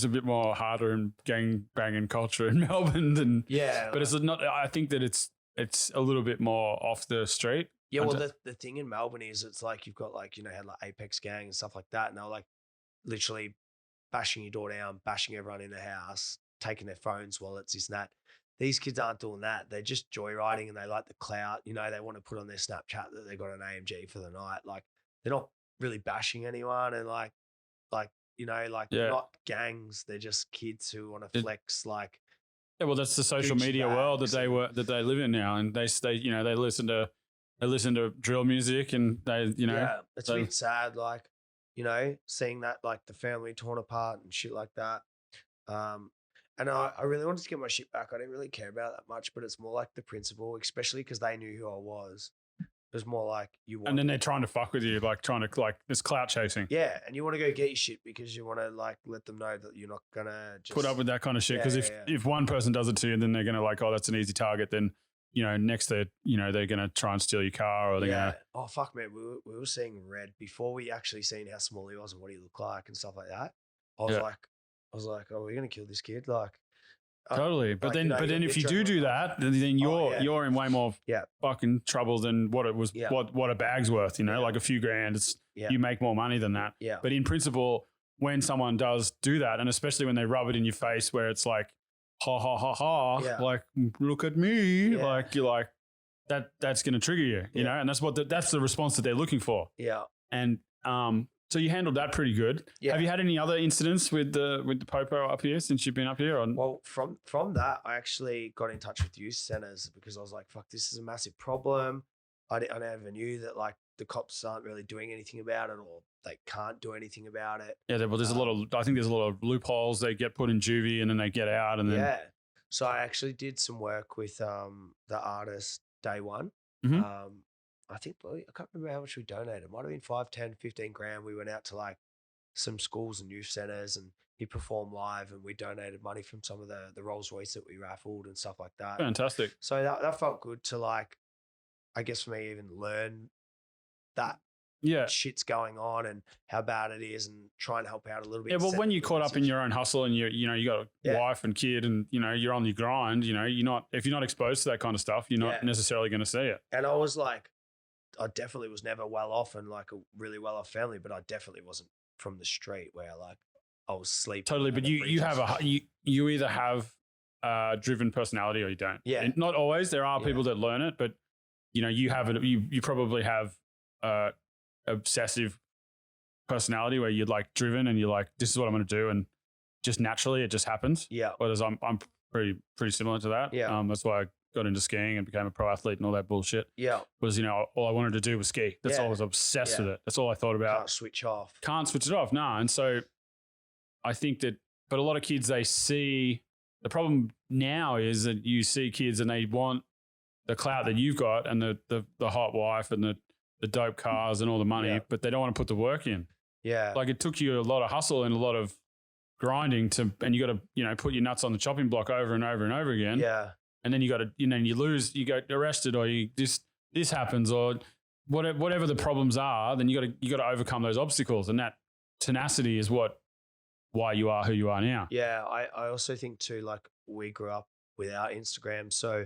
bit more harder in gang banging culture in Melbourne than. Yeah, but it's not. I think that it's it's a little bit more off the street. Yeah, well, the thing in Melbourne is it's like you've got like, had like Apex Gang and stuff like that. And they're like literally bashing your door down, bashing everyone in the house, taking their phones, wallets, this and that. These kids aren't doing that. They're just joyriding and they like the clout. They want to put on their Snapchat that they got an AMG for the night. Like they're not really bashing anyone and like they're not gangs. They're just kids who want to flex like. Yeah, well, that's the social media world that they live in now, and they listen to drill music, and it's a bit sad, like seeing that like the family torn apart and shit like that. And I really wanted to get my shit back. I didn't really care about that much, but it's more like the principle, especially because they knew who I was. It was more like and then they're trying to fuck with you, like this clout chasing. Yeah, and you want to go get your shit because you want to like let them know that you're not gonna just put up with that kind of shit. Because if one person does it to you, then they're gonna like, oh, that's an easy target. Then next they're gonna try and steal your car, or they're gonna. Oh fuck, man, we were seeing red before we actually seen how small he was and what he looked like and stuff like that. I was like, oh, we're gonna kill this kid, like. Totally, but then if you do that, then you're in way more fucking trouble than what it was. What a bag's worth, like a few grand. You make more money than that. Yeah. But in principle, when someone does do that, and especially when they rub it in your face, where it's like, ha ha ha ha, like look at me, like you're like that's going to trigger you, and that's the response that they're looking for. Yeah. And so you handled that pretty good. Yeah. Have you had any other incidents with the popo up here since you've been up here? Well, from that, I actually got in touch with youth centres because I was like, fuck, this is a massive problem. I never knew that like the cops aren't really doing anything about it, or they can't do anything about it. Yeah, well, there's I think there's a lot of loopholes. They get put in juvie and then they get out. And then so I actually did some work with the artist Day One. Mm-hmm. I think I can't remember how much we donated. It might have been 5, 10, 15 grand. We went out to like some schools and youth centres and he performed live and we donated money from some of the Rolls Royce that we raffled and stuff like that. Fantastic. So that felt good to like, I guess for me, even learn that shit's going on and how bad it is and try and help out a little bit. Yeah, well, when you're caught up in your own hustle and you got a wife and kid and, you're on your grind, if you're not exposed to that kind of stuff, you're not necessarily going to see it. And I was like, I definitely was never well off and like a really well off family, but I definitely wasn't from the street where like I was sleeping. Totally. But you either have a driven personality or you don't. Yeah. And not always. There are people that learn it, but you have it. You probably have obsessive personality where you're like driven and you're like, this is what I'm going to do. And just naturally it just happens. Yeah. Whereas I'm pretty similar to that. Yeah. That's why I got into skiing and became a pro athlete and all that bullshit. Yeah. Was, all I wanted to do was ski. That's all I was obsessed with it. That's all I thought about. Can't switch off. Can't switch it off. No. And so I think but a lot of kids, they see, the problem now is that you see kids and they want the clout that you've got and the hot wife and the dope cars and all the money, but they don't want to put the work in. Yeah. Like it took you a lot of hustle and a lot of grinding and you got to, put your nuts on the chopping block over and over and over again. Yeah. And then you got to, you lose, you get arrested or this happens or whatever the problems are, then you got to overcome those obstacles. And that tenacity is why you are who you are now. Yeah. I also think too, like we grew up without Instagram. So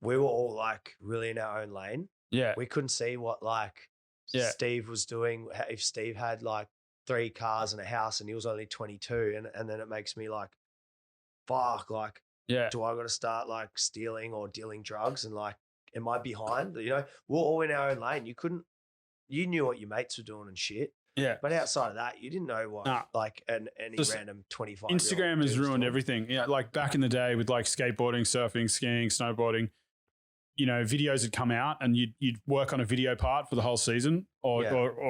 we were all like really in our own lane. Yeah. We couldn't see what like Steve was doing. If Steve had like 3 cars and a house and he was only 22 and then it makes me like, fuck, like, do I got to start like stealing or dealing drugs and like, am I behind? We're all in our own lane. You knew what your mates were doing and shit. Yeah. But outside of that, you didn't know what like any random 25. Instagram has ruined everything. Yeah. Like back in the day with like skateboarding, surfing, skiing, snowboarding, videos would come out and you'd work on a video part for the whole season or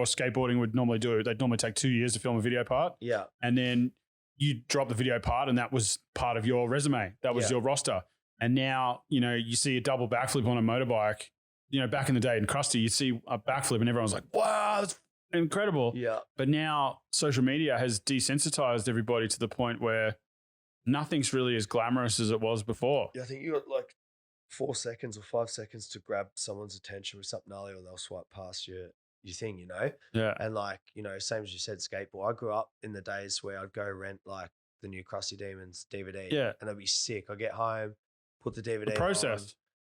skateboarding would normally they'd normally take 2 years to film a video part. Yeah. And then you drop the video part and that was part of your resume. That was your roster. And now, you see a double backflip on a motorbike. Back in the day in Krusty, you see a backflip and everyone's like, wow, that's incredible. Yeah. But now social media has desensitized everybody to the point where nothing's really as glamorous as it was before. Yeah, I think you got like 4 seconds or 5 seconds to grab someone's attention with something early or they'll swipe past your thing, Yeah. And like, same as you said, skateboard. I grew up in the days where I'd go rent like the new Krusty Demons DVD. Yeah. And it'd be sick. I'd get home, put the DVD process. on,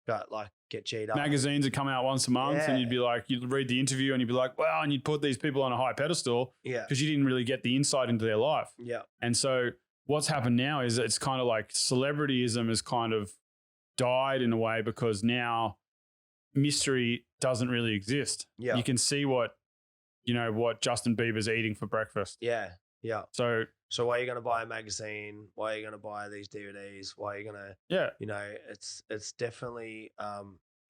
get G'd up. Magazines would come out once a month, and you'd read the interview, and you'd be like, wow, and you'd put these people on a high pedestal, because you didn't really get the insight into their life. Yeah. And so what's happened now is it's kind of like celebrityism has kind of died in a way, because now mystery doesn't really exist. Yeah. You can see what Justin Bieber's eating for breakfast. Yeah. Yeah. So why are you going to buy a magazine? Why are you going to buy these DVDs? Why are you going to, it's definitely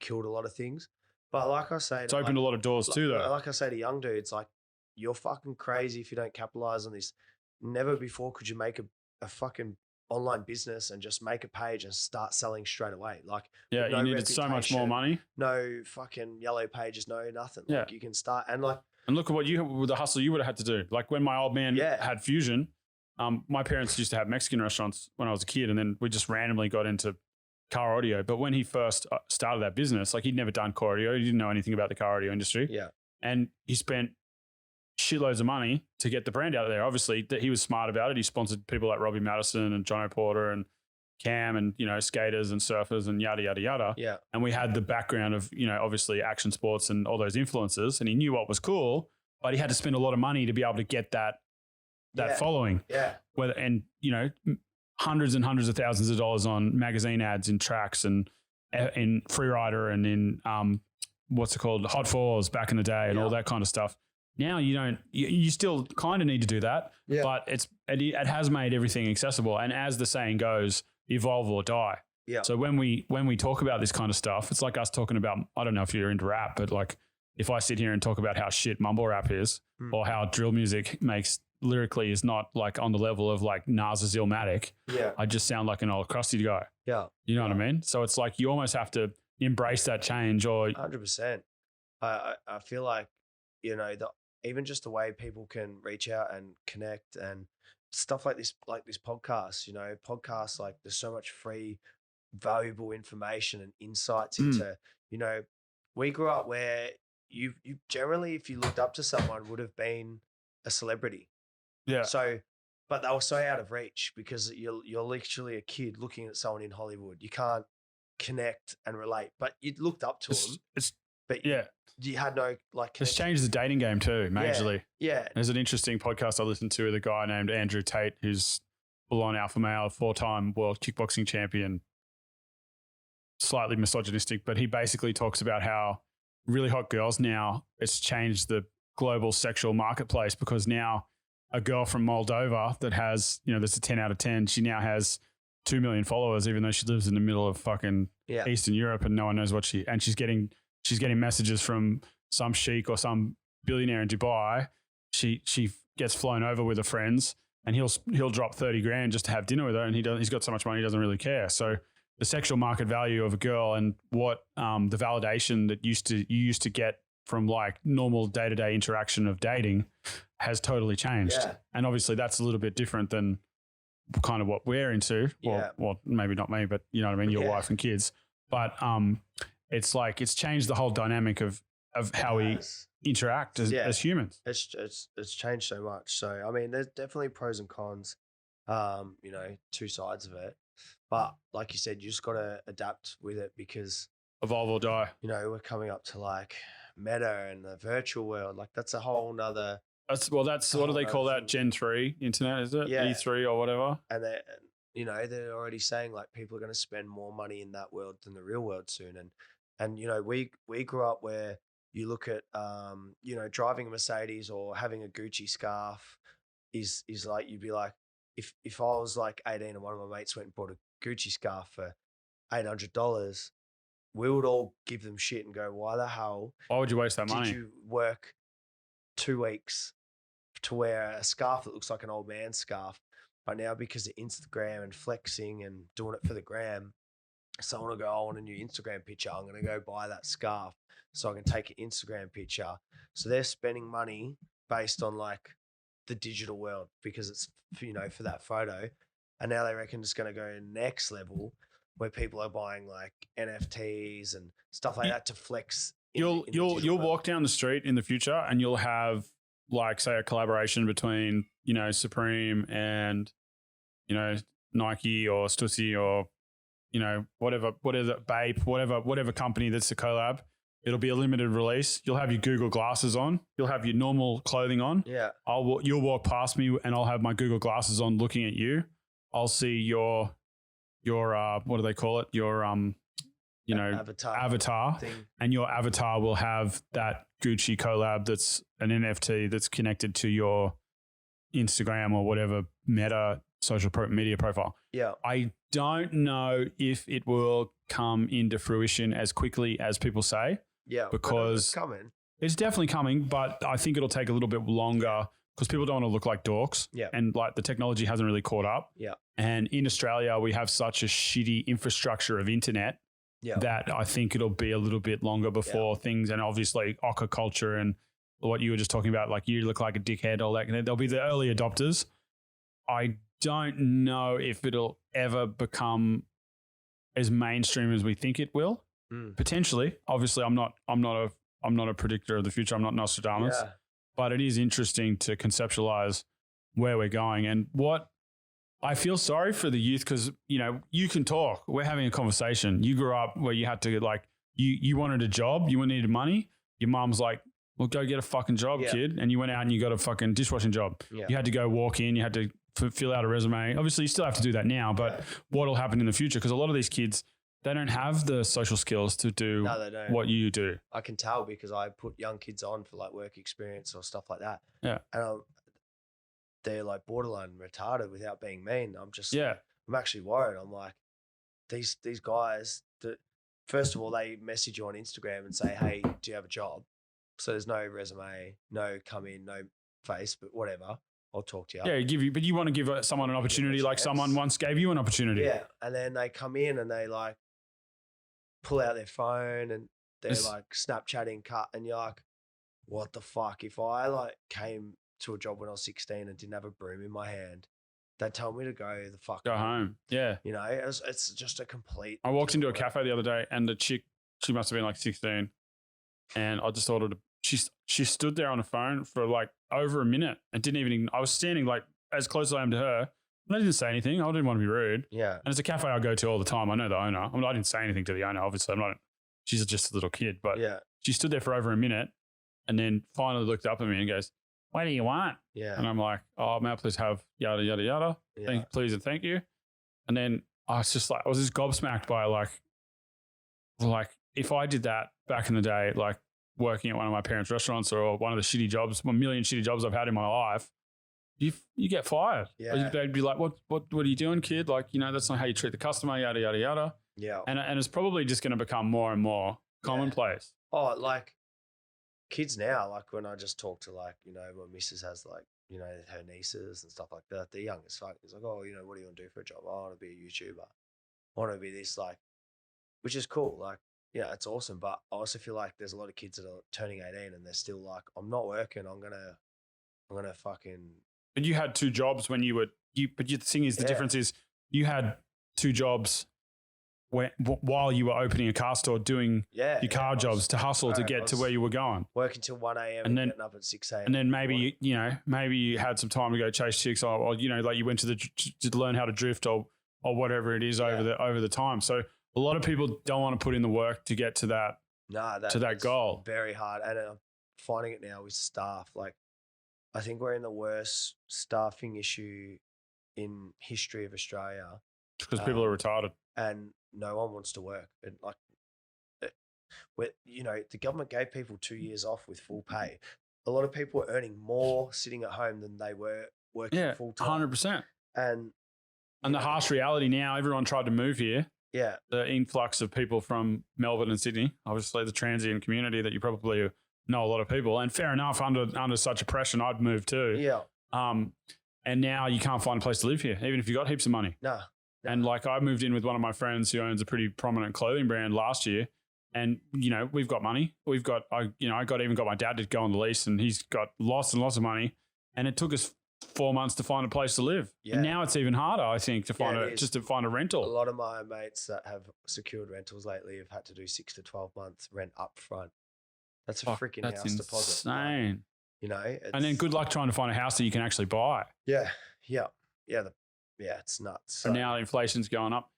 killed a lot of things. But like I say, it's opened a lot of doors too, though. Like I say to young dudes, like, you're fucking crazy if you don't capitalize on this. Never before could you make a fucking online business and just make a page and start selling straight away. Like, you needed so much more money. No fucking yellow pages, no nothing. Yeah. Like, you can start and look at what the hustle you would have had to do. Like when my old man had Fusion, my parents used to have Mexican restaurants when I was a kid, and then we just randomly got into car audio. But when he first started that business, like, he'd never done car audio. He didn't know anything about the car audio industry. Yeah. And he spent shitloads of money to get the brand out there. Obviously, that he was smart about it. He sponsored people like Robbie Madison and John O'Porter and Cam and, skaters and surfers and yada, yada, yada. Yeah. And we had the background of, obviously action sports and all those influences, and he knew what was cool, but he had to spend a lot of money to be able to get that following. Yeah. Hundreds and hundreds of thousands of dollars on magazine ads in Tracks and in Freerider and in Hot Fours back in the day and all that kind of stuff. Now you still kind of need to do that, but it has made everything accessible. And as the saying goes, evolve or die. Yeah. So when we talk about this kind of stuff, it's like us talking about, I don't know if you're into rap, but like if I sit here and talk about how shit mumble rap is, or how drill music makes lyrically is not like on the level of like Nas's Illmatic, I just sound like an old crusty guy. Yeah. You know what I mean? So it's like you almost have to embrace that change, or 100%. I feel like, even just the way people can reach out and connect and stuff like this podcast, podcasts, like, there's so much free, valuable information and insights into, we grew up where you generally, if you looked up to someone, would have been a celebrity. Yeah. So, but they were so out of reach because you're literally a kid looking at someone in Hollywood. You can't connect and relate, but you looked up to them. You had no It's changed the dating game too, majorly. Yeah. There's an interesting podcast I listened to with a guy named Andrew Tate, who's full-on alpha male, 4-time world kickboxing champion, slightly misogynistic, but he basically talks about how really hot girls now, it's changed the global sexual marketplace, because now a girl from Moldova that has, there's a 10 out of 10, she now has 2 million followers, even though she lives in the middle of fucking Eastern Europe and no one knows and she's getting messages from some sheik or some billionaire in Dubai. She gets flown over with her friends, and he'll drop 30 grand just to have dinner with her, and he's got so much money he doesn't really care. So the sexual market value of a girl and what the validation that you used to get from like normal day-to-day interaction of dating has totally changed. Yeah. And obviously that's a little bit different than kind of what we're into. Well, maybe not me, but you know what I mean? Your wife and kids. But it's like, it's changed the whole dynamic of how we interact as humans. It's changed so much. So, I mean, there's definitely pros and cons, two sides of it. But like you said, you just got to adapt with it, because evolve or die. We're coming up to like Meta and the virtual world. Like, that's a whole nother. That's what do they call that? Gen 3 internet, is it? Yeah. E3 or whatever. And they're already saying like people are going to spend more money in that world than the real world soon. And we grew up where you look at driving a Mercedes or having a Gucci scarf is like, you'd be like, if I was like 18 and one of my mates went and bought a Gucci scarf for $800, we would all give them shit and go, why the hell? Why would you waste that money? Did you work 2 weeks to wear a scarf that looks like an old man's scarf? But now, because of Instagram and flexing and doing it for the gram, someone will go, I want a new Instagram picture. I'm going to go buy that scarf so I can take an Instagram picture. So they're spending money based on like the digital world, because it's, for that photo. And now they reckon it's going to go next level, where people are buying like NFTs and stuff like that to flex. You'll walk down the street in the future and you'll have like, say, a collaboration between, Supreme and, Nike or Stussy or whatever Bape, whatever company that's a collab. It'll be a limited release. You'll have your Google glasses on. You'll have your normal clothing on. Yeah. You'll walk past me and I'll have my Google glasses on looking at you. I'll see your what do they call it? Your avatar thing. And your avatar will have that Gucci collab that's an NFT that's connected to your Instagram or whatever Meta social media profile. Yeah. I don't know if it will come into fruition as quickly as people say. Yeah, because it's coming. It's definitely coming, but I think it'll take a little bit longer because people don't want to look like dorks. Yeah. And like the technology hasn't really caught up. Yeah. And in Australia, we have such a shitty infrastructure of internet that I think it'll be a little bit longer before things, and obviously ochre culture and what you were just talking about, like you look like a dickhead, all that. They'll be the early adopters. I don't know if it'll ever become as mainstream as we think it will. Potentially. Obviously, I'm not a predictor of the future. I'm not Nostradamus. But it is interesting to conceptualize where we're going. And what I feel sorry for the youth because, you can talk. We're having a conversation. You grew up where you had to you wanted a job. You needed money. Your mom's like, well, go get a fucking job, kid. And you went out and you got a fucking dishwashing job. Yeah. You had to go walk in. You had to fill out a resume. Obviously, you still have to do that now. But what'll happen in the future? Because a lot of these kids, they don't have the social skills to do what you do. I can tell because I put young kids on for like work experience or stuff like that. Yeah. And they're like borderline retarded without being mean. I'm actually worried. I'm like, these guys that first of all, they message you on Instagram and say, hey, do you have a job? So there's no resume, no come in, no face, but whatever. I'll talk to you. Yeah, but you want to give someone an opportunity like someone once gave you an opportunity. Yeah. And then they come in and they like pull out their phone and they're like Snapchatting cut and you're like, what the fuck? If I like came to a job when I was 16 and didn't have a broom in my hand, they'd tell me to go the fuck home. Yeah. It's just a complete. I walked into a cafe the other day and the chick, she must have been like 16 and I just ordered she stood there on the phone for like over a minute and didn't even, I was standing like as close as I am to her and I didn't say anything. I didn't want to be rude. Yeah. And it's a cafe I go to all the time. I know the owner. I mean, I didn't say anything to the owner. Obviously, she's just a little kid, but she stood there for over a minute and then finally looked up at me and goes, what do you want? Yeah. And I'm like, oh, may I please have yada, yada, yada. Yeah. Please and thank you. And then I was just gobsmacked by like if I did that back in the day, like working at one of my parents' restaurants or one of the shitty jobs, 1 million shitty jobs I've had in my life, you get fired. Yeah. They'd be like, what are you doing, kid? Like, that's not how you treat the customer, yada, yada, yada. Yeah. And it's probably just going to become more and more commonplace. Oh, like kids now, like when I just talk to like, my missus has like, her nieces and stuff like that. They're young as fuck. It's like, oh, what do you want to do for a job? Oh, I want to be a YouTuber. I want to be this, like, which is cool. Like, yeah, it's awesome. But I also feel like there's a lot of kids that are turning 18 and they're still like, I'm not working. I'm gonna fucking. But you had two jobs when you were But the thing is, the difference is you had two jobs while you were opening a car store, doing your car jobs to hustle to get to where you were going. Working till 1 a.m. and then getting up at 6 a.m. And then maybe maybe you had some time to go chase chicks, or like you went to learn how to drift or whatever it is over the time. So a lot of people don't want to put in the work to get to that that goal. Very hard, and I'm finding it now with staff. Like, I think we're in the worst staffing issue in history of Australia because people are retarded and no one wants to work. And the government gave people 2 years off with full pay. A lot of people are earning more sitting at home than they were working full time. 100%. And the harsh reality now, everyone tried to move here. Yeah. The influx of people from Melbourne and Sydney, obviously the transient community that you probably know a lot of people, and fair enough, under such oppression, I'd move too. Yeah. And now you can't find a place to live here, even if you got heaps of money. No. And like I moved in with one of my friends who owns a pretty prominent clothing brand last year, and we've got money. I even got my dad to go on the lease, and he's got lots and lots of money, and it took us 4 months to find a place to live. Yeah. And now it's even harder, I think, to find a rental. A lot of my mates that have secured rentals lately have had to do 6 to 12 months rent up front. That's a freaking house deposit. That's insane. And then good luck trying to find a house that you can actually buy. Yeah. It's nuts. And now inflation's going up.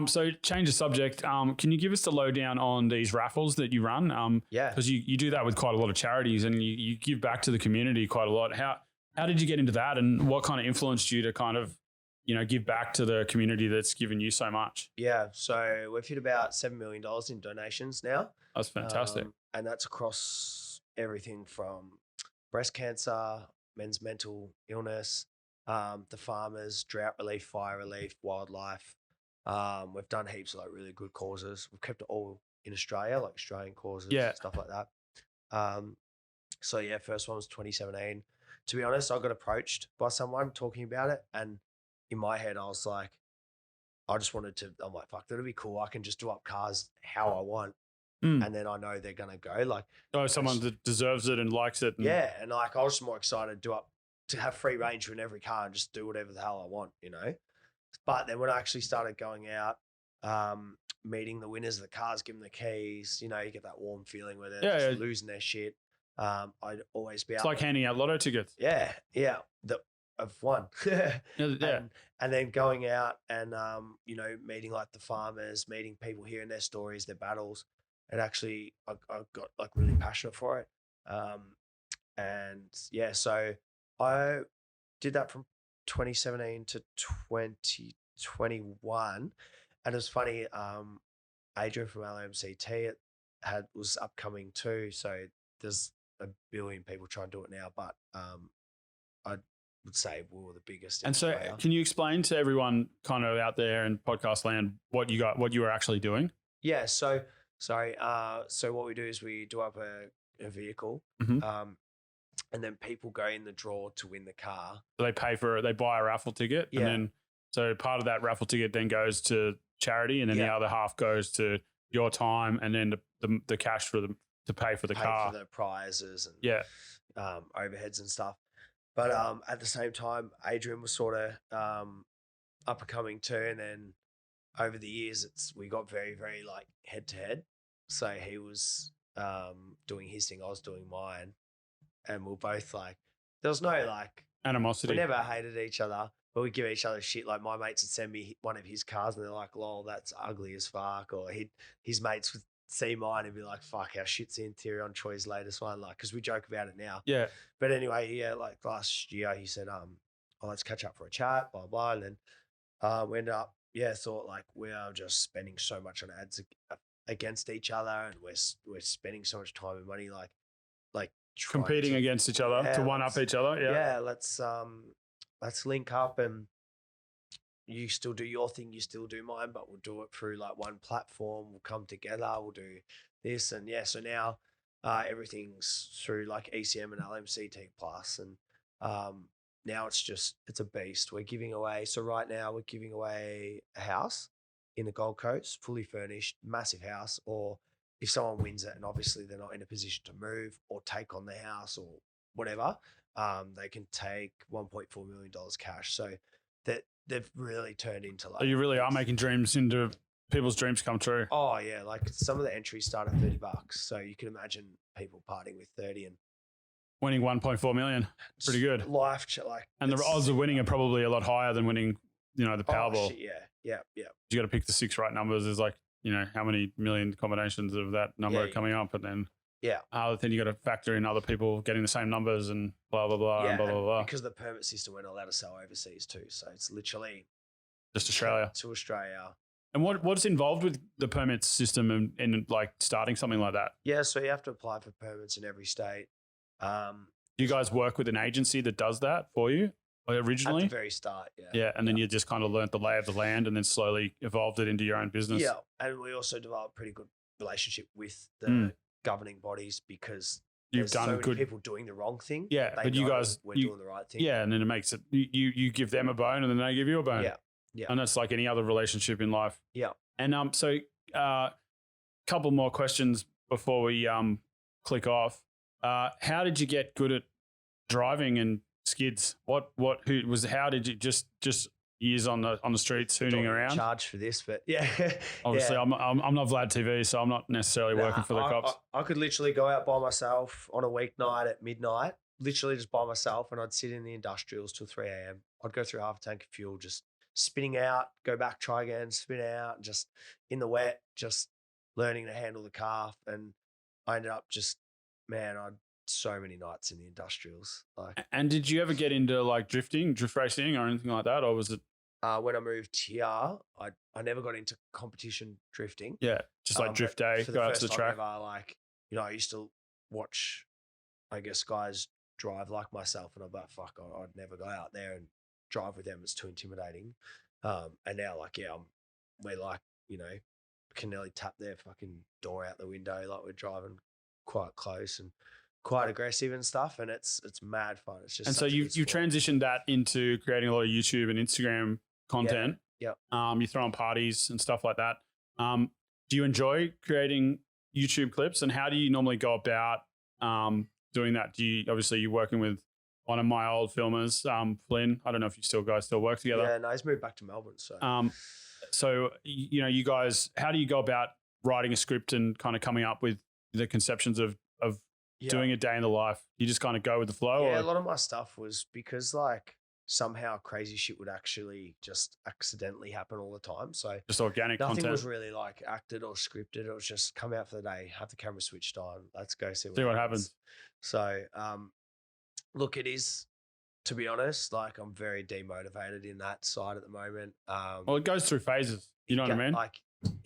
So change the subject. Can you give us the lowdown on these raffles that you run? Yeah. Because you do that with quite a lot of charities and you give back to the community quite a lot. How did you get into that, and what kind of influenced you to kind of, give back to the community that's given you so much? Yeah. So we've hit about $7 million in donations now. That's fantastic. And that's across everything from breast cancer, men's mental illness, the farmers, drought relief, fire relief, wildlife. We've done heaps of like really good causes. We've kept it all in Australia, like Australian causes, stuff like that. So yeah, first one was 2017. To be honest, I got approached by someone talking about it, and in my head, I was like, I'm like, fuck, that'd be cool. I can just do up cars how I want. And then I know they're going to go like. Oh, someone that deserves it and likes it. Yeah. And like, I was just more excited to have free range in every car and just do whatever the hell I want, But then when I actually started going out, meeting the winners of the cars, give them the keys, you get that warm feeling where they're just losing their shit. I'd always be out. It's like handing out lotto tickets. Yeah. I've won. And then going out and, meeting like the farmers, meeting people, hearing their stories, their battles. And actually, I got like really passionate for it. So I did that from 2017 to 2021. And it was funny, Adrian from LMCT was upcoming too. So there's a billion people trying to do it now, but I would say we were the biggest. And so can you explain to everyone kind of out there in podcast land what you were actually doing? Yeah. So what we do is we do up a vehicle, and then people go in the draw to win the car. So they buy a raffle ticket, and then so part of that raffle ticket then goes to charity, and then the other half goes to your time, and then the cash to pay for the car, for the prizes and overheads and stuff. But at the same time, Adrian was sort of up and coming too, and then over the years, we got very, very like head to head. So he was doing his thing, I was doing mine, and we're both like, there was no like animosity. We never hated each other, but we give each other shit. Like my mates would send me one of his cars, and they're like, "Lol, that's ugly as fuck," or his mates would see mine and be like, "Fuck, how shit's the interior on Troy's latest one?" Like, because we joke about it now. Yeah. But anyway, like last year, he said, let's catch up for a chat, blah blah, and then we ended up. Thought like we are just spending so much on ads against each other, and we're spending so much time and money like competing against each other to one up each other. Yeah, let's link up, and you still do your thing, you still do mine, but we'll do it through like one platform. We'll come together, we'll do this, and so now everything's through like ECM and LMCT Plus, and now it's a beast. We're giving away. So right now we're giving away a house in the Gold Coast, fully furnished, massive house. Or if someone wins it and obviously they're not in a position to move or take on the house or whatever, they can take $1.4 million cash. So that they've really turned into like. So you really are making dreams into people's dreams come true. Oh yeah, like some of the entries start at $30. So you can imagine people parting with 30 and. Winning 1.4 million, pretty good. And the odds of winning are probably a lot higher than winning, the Powerball. Shit, yeah. You got to pick the 6 right numbers. There's like, how many million combinations of that number are coming up, and then then you got to factor in other people getting the same numbers and blah blah blah and blah blah blah. Because the permit system we're not allowed to sell overseas too, so it's literally just Australia to Australia. And what's involved with the permit system and like starting something like that? Yeah, so you have to apply for permits in every state. Do you guys work with an agency that does that for you originally? At the very start, yeah. Yeah, and then you just kind of learnt the lay of the land and then slowly evolved it into your own business. Yeah, and we also developed a pretty good relationship with the governing bodies because you've done so many good people doing the wrong thing. Yeah, but you guys we're doing the right thing. Yeah, and then it makes it you give them a bone and then they give you a bone. Yeah, and that's like any other relationship in life. Yeah, and so couple more questions before we click off. How did you get good at driving and skids? How did you just years on the streets hooning around? Charge for this, but yeah. Obviously, I'm not Vlad TV, so I'm not necessarily working for the cops. I could literally go out by myself on a weeknight at midnight, literally just by myself, and I'd sit in the industrials till 3 a.m. I'd go through half a tank of fuel, just spinning out, go back, try again, spin out, just in the wet, just learning to handle the calf. And I ended up just, man, I had so many nights in the industrials. Like, And did you ever get into like drift racing or anything like that? Or was it? when I moved here, I never got into competition drifting. Yeah, just like drift day, for go out to the first track. time ever, like, I used to watch, I guess, guys drive like myself, and I'm like, fuck, I'd never go out there and drive with them. It's too intimidating. And now, like, yeah, we're like, can nearly tap their fucking door out the window, like we're driving quite close and quite aggressive and stuff, and it's mad fun. It's just And so you transitioned that into creating a lot of YouTube and Instagram content. Yeah. You throw on parties and stuff like that. Do you enjoy creating YouTube clips, and how do you normally go about doing that? Obviously you're working with one of my old filmers, Flynn. I don't know if you guys still work together. Yeah, no, he's moved back to Melbourne. So you guys, how do you go about writing a script and kind of coming up with the conceptions of doing a day in the life? You just kind of go with the flow? Yeah, a lot of my stuff was because like somehow crazy shit would actually just accidentally happen all the time. So just organic nothing content. was really like acted or scripted. It was just come out for the day, have the camera switched on, let's go see what happens. So look, it is, to be honest, like I'm very demotivated in that side at the moment. Well, it goes through phases. You know what I mean? Like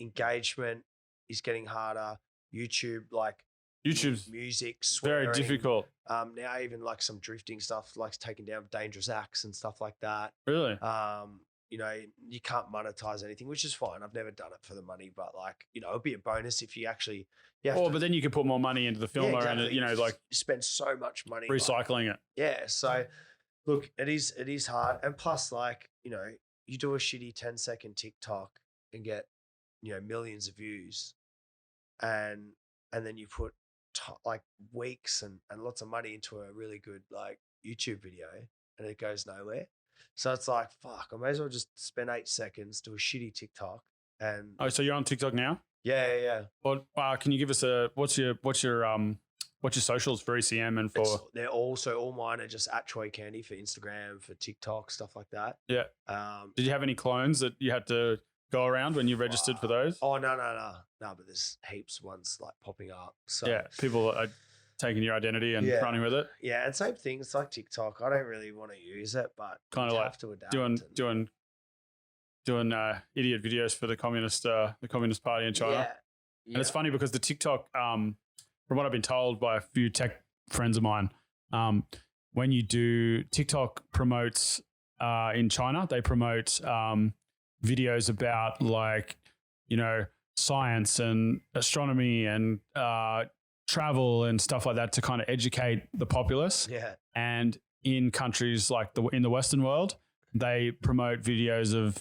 engagement is getting harder. YouTube's music, swearing, very difficult. Now even like some drifting stuff, like taking down dangerous acts and stuff like that. Really? You can't monetize anything, which is fine. I've never done it for the money, but like, it'd be a bonus if you actually. But then you can put more money into the filmer, exactly. and like you spend so much money recycling it. Yeah. So look, it is hard, and plus, like, you do a shitty 10-second TikTok and get millions of views, and then you put like weeks and lots of money into a really good like YouTube video, and it goes nowhere. So it's like, fuck, I may as well just spend 8 seconds, do a shitty TikTok. And so you're on TikTok now? Yeah. Well, can you give us what's your socials for ECM and for? They're all mine are just at Troy Candy for Instagram, for TikTok, stuff like that. Yeah. Did you have any clones that you had to go around when you registered for those? Oh, no. But there's heaps ones like popping up. So yeah, people are taking your identity and running with it. Yeah, and same thing. It's like TikTok. I don't really want to use it, but kind of like have to adapt doing idiot videos for the Communist Party in China. Yeah. And it's funny because the TikTok, from what I've been told by a few tech friends of mine, when you do TikTok promotes in China, they promote videos about like, science and astronomy and travel and stuff like that to kind of educate the populace. Yeah. And in countries like in the Western world, they promote videos of,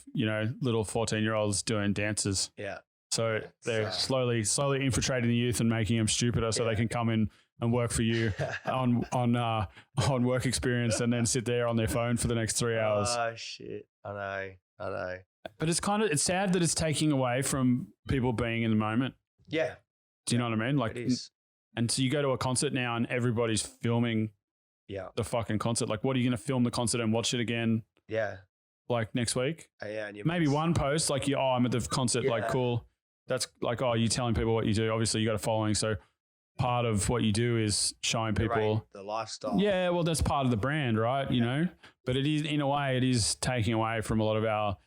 little 14-year-olds doing dances. Yeah. So they're slowly infiltrating the youth and making them stupider so they can come in and work for you on work experience and then sit there on their phone for the next 3 hours. Oh, shit. I know. But it's sad that it's taking away from people being in the moment. Yeah. Do you know what I mean? Like, it is. And so you go to a concert now and everybody's filming the fucking concert. Like, what are you going to film the concert and watch it again? Yeah. Like next week? Yeah. And maybe one post like, I'm at the concert, like, cool. That's like, you telling people what you do. Obviously you got a following. So part of what you do is showing people the lifestyle. Yeah. Well, that's part of the brand, right? You know, but it is, in a way, it is taking away from a lot of our,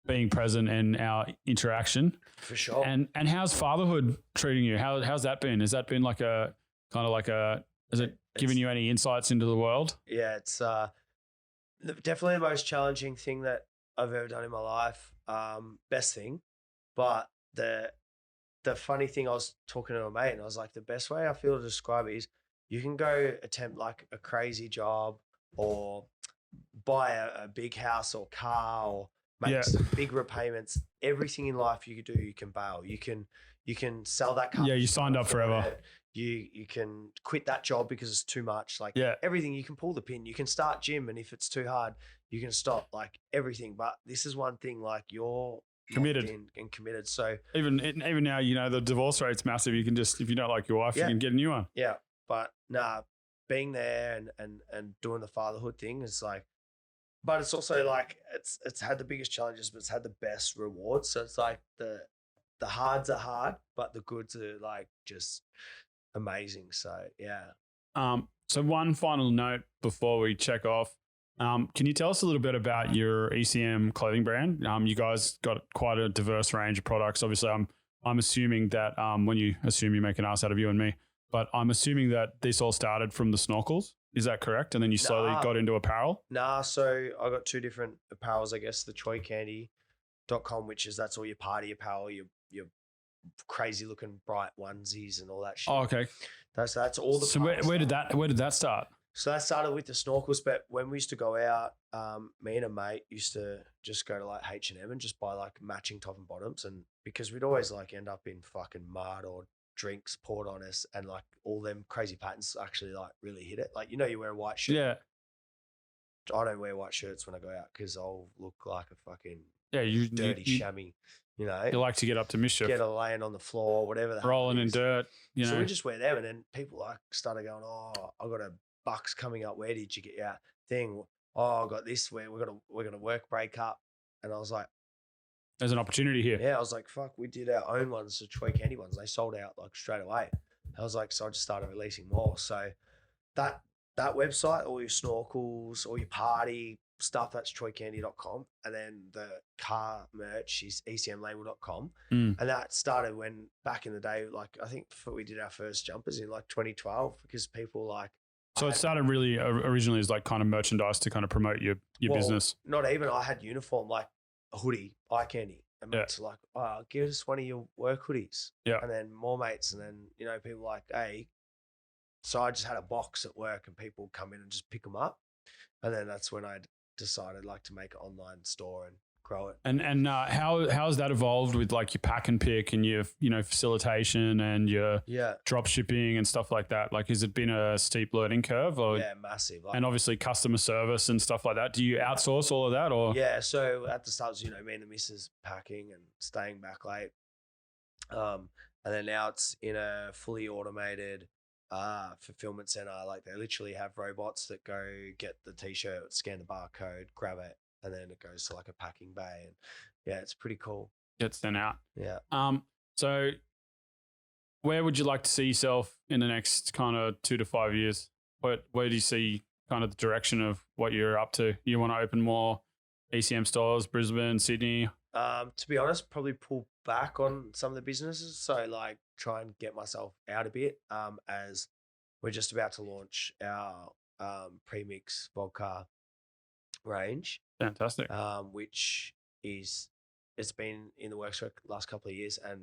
being present and our interaction. For sure. And how's fatherhood treating you? How's that been? Has that been like has it given you any insights into the world? Yeah, it's definitely the most challenging thing that I've ever done in my life. Best thing. But the funny thing, I was talking to a mate and I was like, the best way I feel to describe it is you can go attempt like a crazy job or buy a big house or car or make some big repayments. Everything in life you could do, you can bail. You can sell that car. Yeah, you signed up forever. You can quit that job because it's too much. Like everything, you can pull the pin. You can start gym, and if it's too hard, you can stop. Like everything. But this is one thing. Like you're committed and committed. So even now, the divorce rate's massive. You can just, if you don't like your wife, you can get a new one. Yeah, but being there and doing the fatherhood thing is like, but it's also like it's had the biggest challenges, but it's had the best rewards. So it's like the hards are hard, but the goods are like just amazing. So yeah. So one final note before we check off. Can you tell us a little bit about your ECM clothing brand? You guys got quite a diverse range of products. Obviously, I'm assuming that when you assume you make an ass out of you and me, but I'm assuming that this all started from the snorkels. Is that correct? And then you slowly got into apparel? Nah, so I got two different apparels, I guess. The choicandy.com, which is that's all your party apparel, your crazy looking bright onesies and all that shit. Oh, okay. That's all the. So where did that start? So that started with the snorkels, but when we used to go out, me and a mate used to just go to like H&M and just buy like matching top and bottoms, and because we'd always like end up in fucking mud or drinks poured on us, and like all them crazy patterns actually like really hit it. Like, you know, you wear a white shirt. Yeah. I don't wear white shirts when I go out because I'll look like a fucking dirty chamois. You know, you like to get up to mischief, get a laying on the floor, whatever. Rolling in dirt. You know, so we just wear them, and then people like started going, "Oh, I got a bucks coming up. Where did you get your thing? Oh, I got this. We're gonna work break up." And I was like, "There's an opportunity here." Yeah, I was like, "Fuck, we did our own ones, the Choy Candy ones. They sold out like straight away." I was like, so I just started releasing more. So that website, all your snorkels, all your party stuff, that's choicandy.com. And then the car merch is ecmlabel.com. And that started when back in the day, like I think we did our first jumpers in like 2012 because people like. So it started really originally as like kind of merchandise to kind of promote your business. Not even. I had uniform, like a hoodie, eye candy. And mates were like, "Oh, give us one of your work hoodies." Yeah. And then more mates. And then, you know, people like, "Hey." So I just had a box at work and people come in and just pick them up. And then that's when I decided like to make an online store and grow it. And how has that evolved with like your pack and pick and your, you know, facilitation and your drop shipping and stuff like that? Like, has it been a steep learning curve? Or, yeah, massive. Like, and obviously customer service and stuff like that. Do you outsource all of that? Or yeah, so at the start, was, you know, me and the missus packing and staying back late. And then now it's in a fully automated fulfillment center. Like they literally have robots that go get the t-shirt, scan the barcode, grab it, and then it goes to like a packing bay. And yeah, it's pretty cool. Gets sent out. Yeah. So where would you like to see yourself in the next kind of 2 to 5 years? Where do you see kind of the direction of what you're up to? You want to open more ECM stores, Brisbane, Sydney? To be honest, probably pull back on some of the businesses. So like try and get myself out a bit, as we're just about to launch our premix vodka range. Fantastic. Which it's been in the works for the last couple of years, and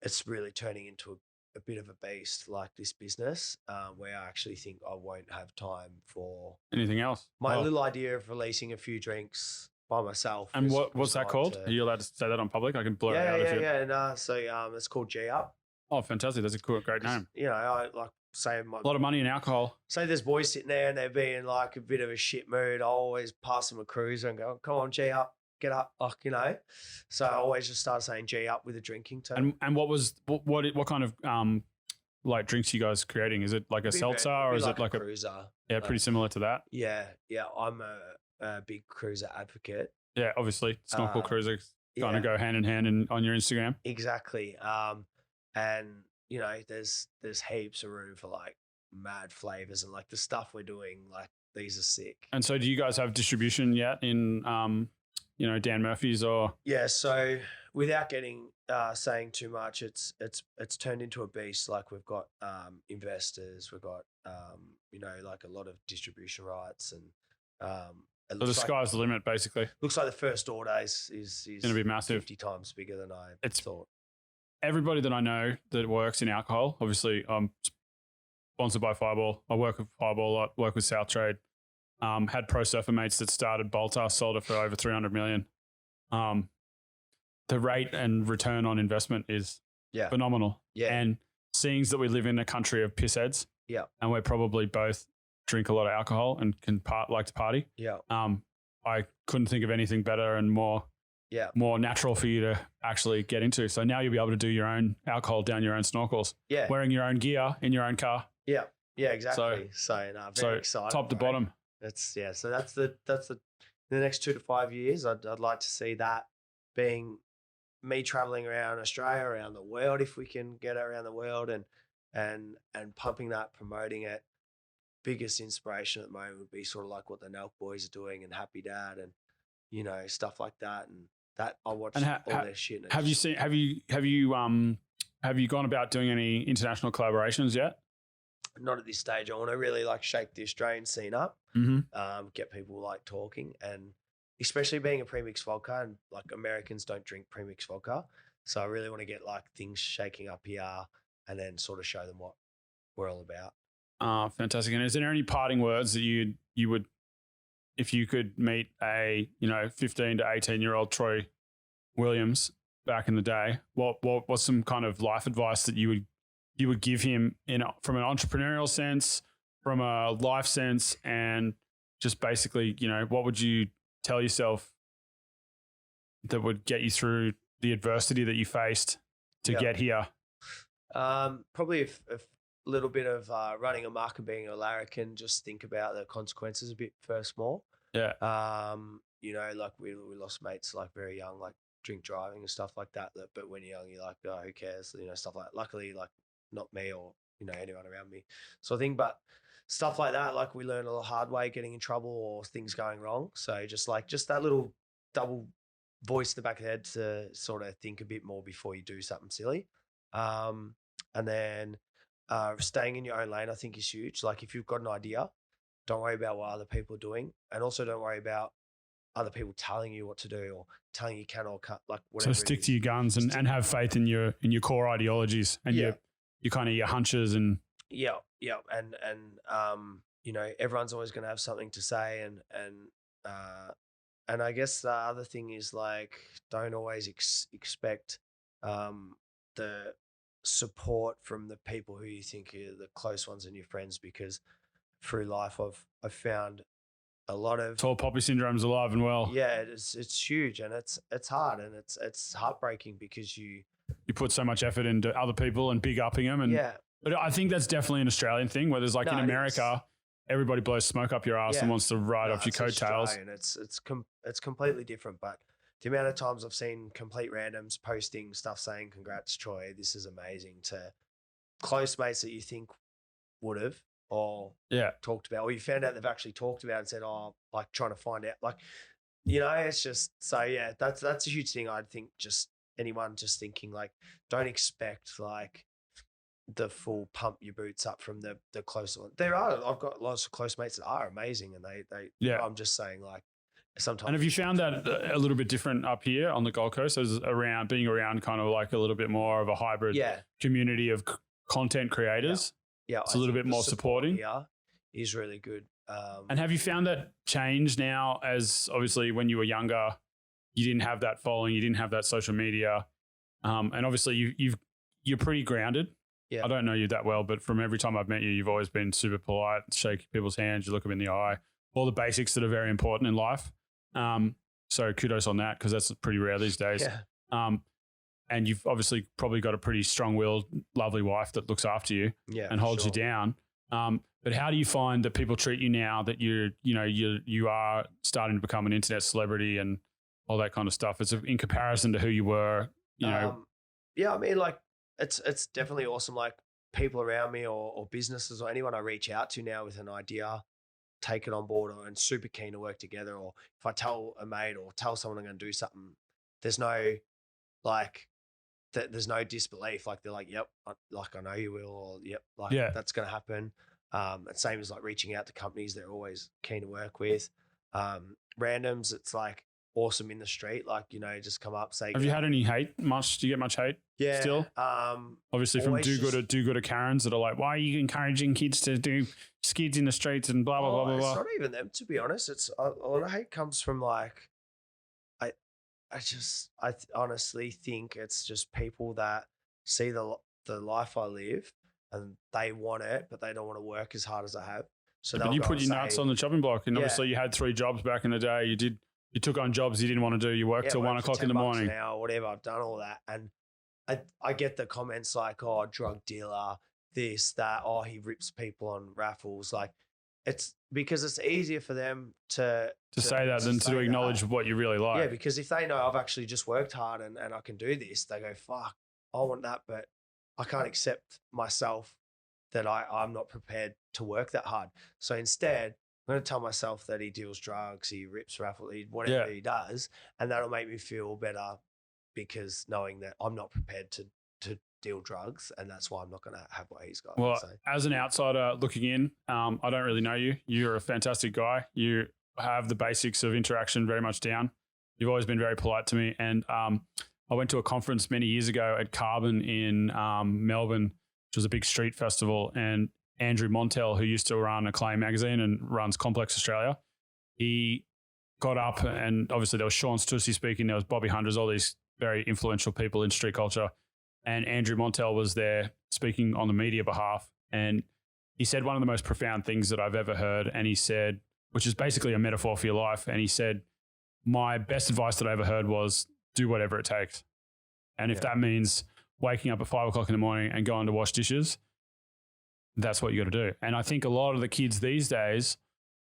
it's really turning into a bit of a beast, like this business, where I actually think I won't have time for anything else. My little idea of releasing a few drinks by myself. And what's that called? Are you allowed to say that on public? I can blur it out. Yeah. So it's called G Up. Oh, fantastic! That's a great name. You know, I like say a lot of money in alcohol. Say there's boys sitting there and they're being like a bit of a shit mood. I always pass them a cruiser and go, "Come on, G Up, get up," like, you know. So I always just start saying G Up with a drinking term. And what kind of like drinks you guys creating? Is it like a seltzer or is it like a cruiser? Yeah, pretty similar to that. Yeah. I'm a big cruiser advocate. Yeah, obviously Snorkel cruiser kind of go hand in hand on your Instagram. Exactly. And you know, there's heaps of room for like mad flavors, and like the stuff we're doing, like these are sick. And so do you guys have distribution yet in you know, Dan Murphy's or? Yeah, so without getting saying too much, it's turned into a beast. Like we've got investors, we've got you know, like a lot of distribution rights, and so the sky's the limit, basically. Looks like the first order is going to be massive, 50 times bigger than I thought. Everybody that I know that works in alcohol, obviously I'm sponsored by Fireball. I work with Fireball a lot, work with South Trade. Had pro surfer mates that started Bolter, sold it for over 300 million. The rate and return on investment is phenomenal. Yeah. And seeing that we live in a country of pissheads, and we're probably both drink a lot of alcohol and can like to party. Yeah. I couldn't think of anything better and more natural for you to actually get into. So now you'll be able to do your own alcohol down your own snorkels. Yeah. Wearing your own gear in your own car. Yeah. Yeah, exactly. So very excited. Top to bottom. So that's the in the next 2 to 5 years, I'd like to see that being me traveling around Australia, around the world, if we can get it around the world, and pumping that, promoting it. Biggest inspiration at the moment would be sort of like what the Nelk boys are doing and Happy Dad and, you know, stuff like that. And that I watch And all their shit. And have you seen? Have you gone about doing any international collaborations yet? not at this stage. I want to really like shake the Australian scene up, get people like talking, and especially being a premixed vodka, and like Americans don't drink premixed vodka. So I really want to get like things shaking up here and then sort of show them what we're all about. Fantastic. And is there any parting words that you would, if you could meet a 15 to 18-year-old Troy Williams back in the day, what's some kind of life advice that you would give him from an entrepreneurial sense, from a life sense, and just basically, what would you tell yourself that would get you through the adversity that you faced to get here? Probably a little bit of running amok and being a larrikin. Just think about the consequences a bit first more. Yeah. Like we lost mates like very young, like drink driving and stuff like that. But when you're young, you're like, oh, who cares? Stuff like that. Luckily, like not me or anyone around me. So I think, but stuff like that, like we learn a the hard way, getting in trouble or things going wrong. So just that little double voice in the back of the head to sort of think a bit more before you do something silly. And then staying in your own lane, I think, is huge. Like if you've got an idea, don't worry about what other people are doing, and also don't worry about other people telling you what to do or telling you can or can't, like whatever. So stick to your guns and have faith in your core ideologies and your kind of your hunches and everyone's always going to have something to say, and I guess the other thing is like don't always expect the support from the people who you think are the close ones and your friends, because through life I've found a lot of tall poppy syndrome's alive and well. Yeah, it's huge, and it's hard, and it's heartbreaking because you put so much effort into other people and big upping them, and but I think that's definitely an Australian thing where there's like in America everybody blows smoke up your ass and wants to ride off your coattails. And it's completely different, but the amount of times I've seen complete randoms posting stuff saying, congrats, Troy, this is amazing, to close mates that you think would have or talked about, or you found out they've actually talked about and said, oh, like trying to find out. Like, it's just, so yeah, that's a huge thing. I think just anyone just thinking like, don't expect like the full pump your boots up from the close one. I've got lots of close mates that are amazing, and they I'm just saying like, sometimes. And have you found that a little bit different up here on the Gold Coast, as being around kind of like a little bit more of a hybrid community of content creators? Yeah, it's a little bit more supporting. Yeah, is really good. And have you found that change now, as obviously when you were younger, you didn't have that following, you didn't have that social media, and obviously you're pretty grounded. Yeah. I don't know you that well, but from every time I've met you, you've always been super polite, shake people's hands, you look them in the eye, all the basics that are very important in life. So kudos on that, because that's pretty rare these days. Yeah. And you've obviously probably got a pretty strong-willed, lovely wife that looks after you and holds you down. But how do you find that people treat you now that you are starting to become an internet celebrity and all that kind of stuff? It's in comparison to who you were, I mean, like it's definitely awesome. Like people around me or businesses or anyone I reach out to now with an idea, take it on board and super keen to work together. Or if I tell a mate or tell someone I'm going to do something, there's no there's no disbelief. Like they're like, yep, I know you will, or yep, that's going to happen. Same as like reaching out to companies they're always keen to work with. Randoms, it's like awesome in the street. Like, just come up, say. Have you had any hate? Do you get much hate? Yeah. Still? Obviously from do-gooder Karens that are like, why are you encouraging kids to do skids in the streets and blah, blah, blah, blah, blah. It's not even them, to be honest. It's a lot of hate comes from like, I honestly think it's just people that see the life I live and they want it, but they don't want to work as hard as I have. So but you put your nuts on the chopping block, and obviously you had 3 jobs back in the day. You took on jobs you didn't want to do. You worked till 1 o'clock in the morning. An hour, whatever. I've done all that, and I get the comments like, "Oh, drug dealer, this, that. Oh, he rips people on raffles." Like, it's because it's easier for them to say that than to acknowledge what you really like. Yeah, because if they know I've actually just worked hard and I can do this, they go, fuck, I want that, but I can't accept myself that I'm not prepared to work that hard. So instead, I'm going to tell myself that he deals drugs, he rips raffles, whatever he does, and that'll make me feel better because knowing that I'm not prepared to deal drugs, and that's why I'm not going to have what he's got. Well, so. As an outsider looking in, I don't really know you. You're a fantastic guy. You have the basics of interaction very much down. You've always been very polite to me. And I went to a conference many years ago at Carbon in Melbourne, which was a big street festival. And Andrew Montel, who used to run Acclaim magazine and runs Complex Australia, he got up, and obviously there was Sean Stussy speaking, there was Bobby Hundreds, all these very influential people in street culture. And Andrew Montel was there speaking on the media behalf. And he said one of the most profound things that I've ever heard. And he said, which is basically a metaphor for your life. And he said, my best advice that I ever heard was do whatever it takes. And if that means waking up at 5 o'clock in the morning and going to wash dishes, that's what you got to do. And I think a lot of the kids these days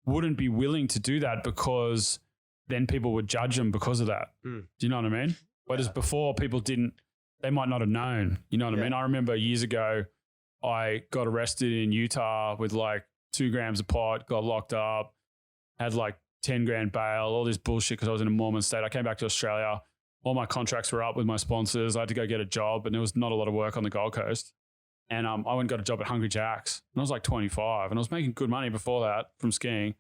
wouldn't be willing to do that because then people would judge them because of that. Do you know what I mean? Whereas before people they might not have known, you know what I mean? I remember years ago, I got arrested in Utah with like 2 grams of pot, got locked up, had like 10 grand bail, all this bullshit because I was in a Mormon state. I came back to Australia. All my contracts were up with my sponsors. I had to go get a job, and there was not a lot of work on the Gold Coast. And I went and got a job at Hungry Jack's, and I was like 25, and I was making good money before that from skiing.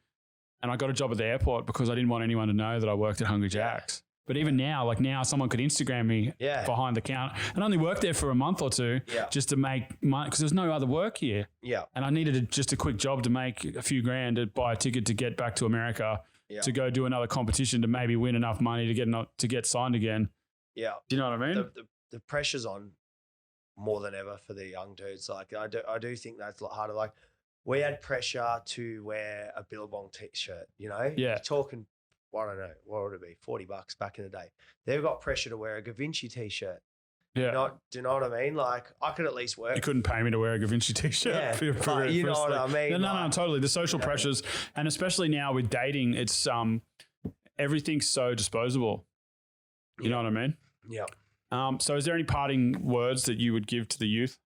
And I got a job at the airport because I didn't want anyone to know that I worked at Hungry Jack's. But even now, like now someone could Instagram me behind the counter, and I only worked there for a month or two just to make money because there's no other work here. Yeah. And I needed just a quick job to make a few grand to buy a ticket to get back to America to go do another competition to maybe win enough money to get signed again. Yeah. Do you know what I mean? The pressure's on more than ever for the young dudes. Like I do think that's a lot harder. Like we had pressure to wear a Billabong t-shirt, you know? Yeah. You're talking, I don't know, what would it be? $40 back in the day. They've got pressure to wear a Gavinci t-shirt. Yeah. Do you know what I mean? Like I could at least work. You couldn't pay me to wear a Gavinci t-shirt. Yeah, you know what I mean? No, totally. The social pressures, and especially now with dating, it's everything's so disposable. You know what I mean? Yeah. So is there any parting words that you would give to the youth?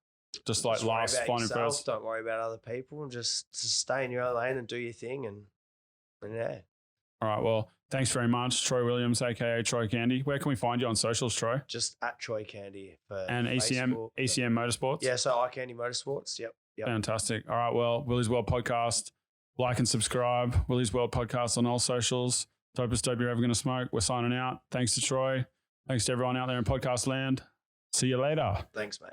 Just like last final words. Don't worry about other people, and just stay in your own lane and do your thing, and yeah. All right. Well, thanks very much, Troy Williams, aka Troy Candy. Where can we find you on socials, Troy? Just at Troy Candy and ECM Motorsports. Yeah. So iCandy Motorsports. Yep. Fantastic. All right. Well, Willys World Podcast. Like and subscribe. Willys World Podcast on all socials. Dopest dope you're ever going to smoke. We're signing out. Thanks to Troy. Thanks to everyone out there in podcast land. See you later. Thanks, mate.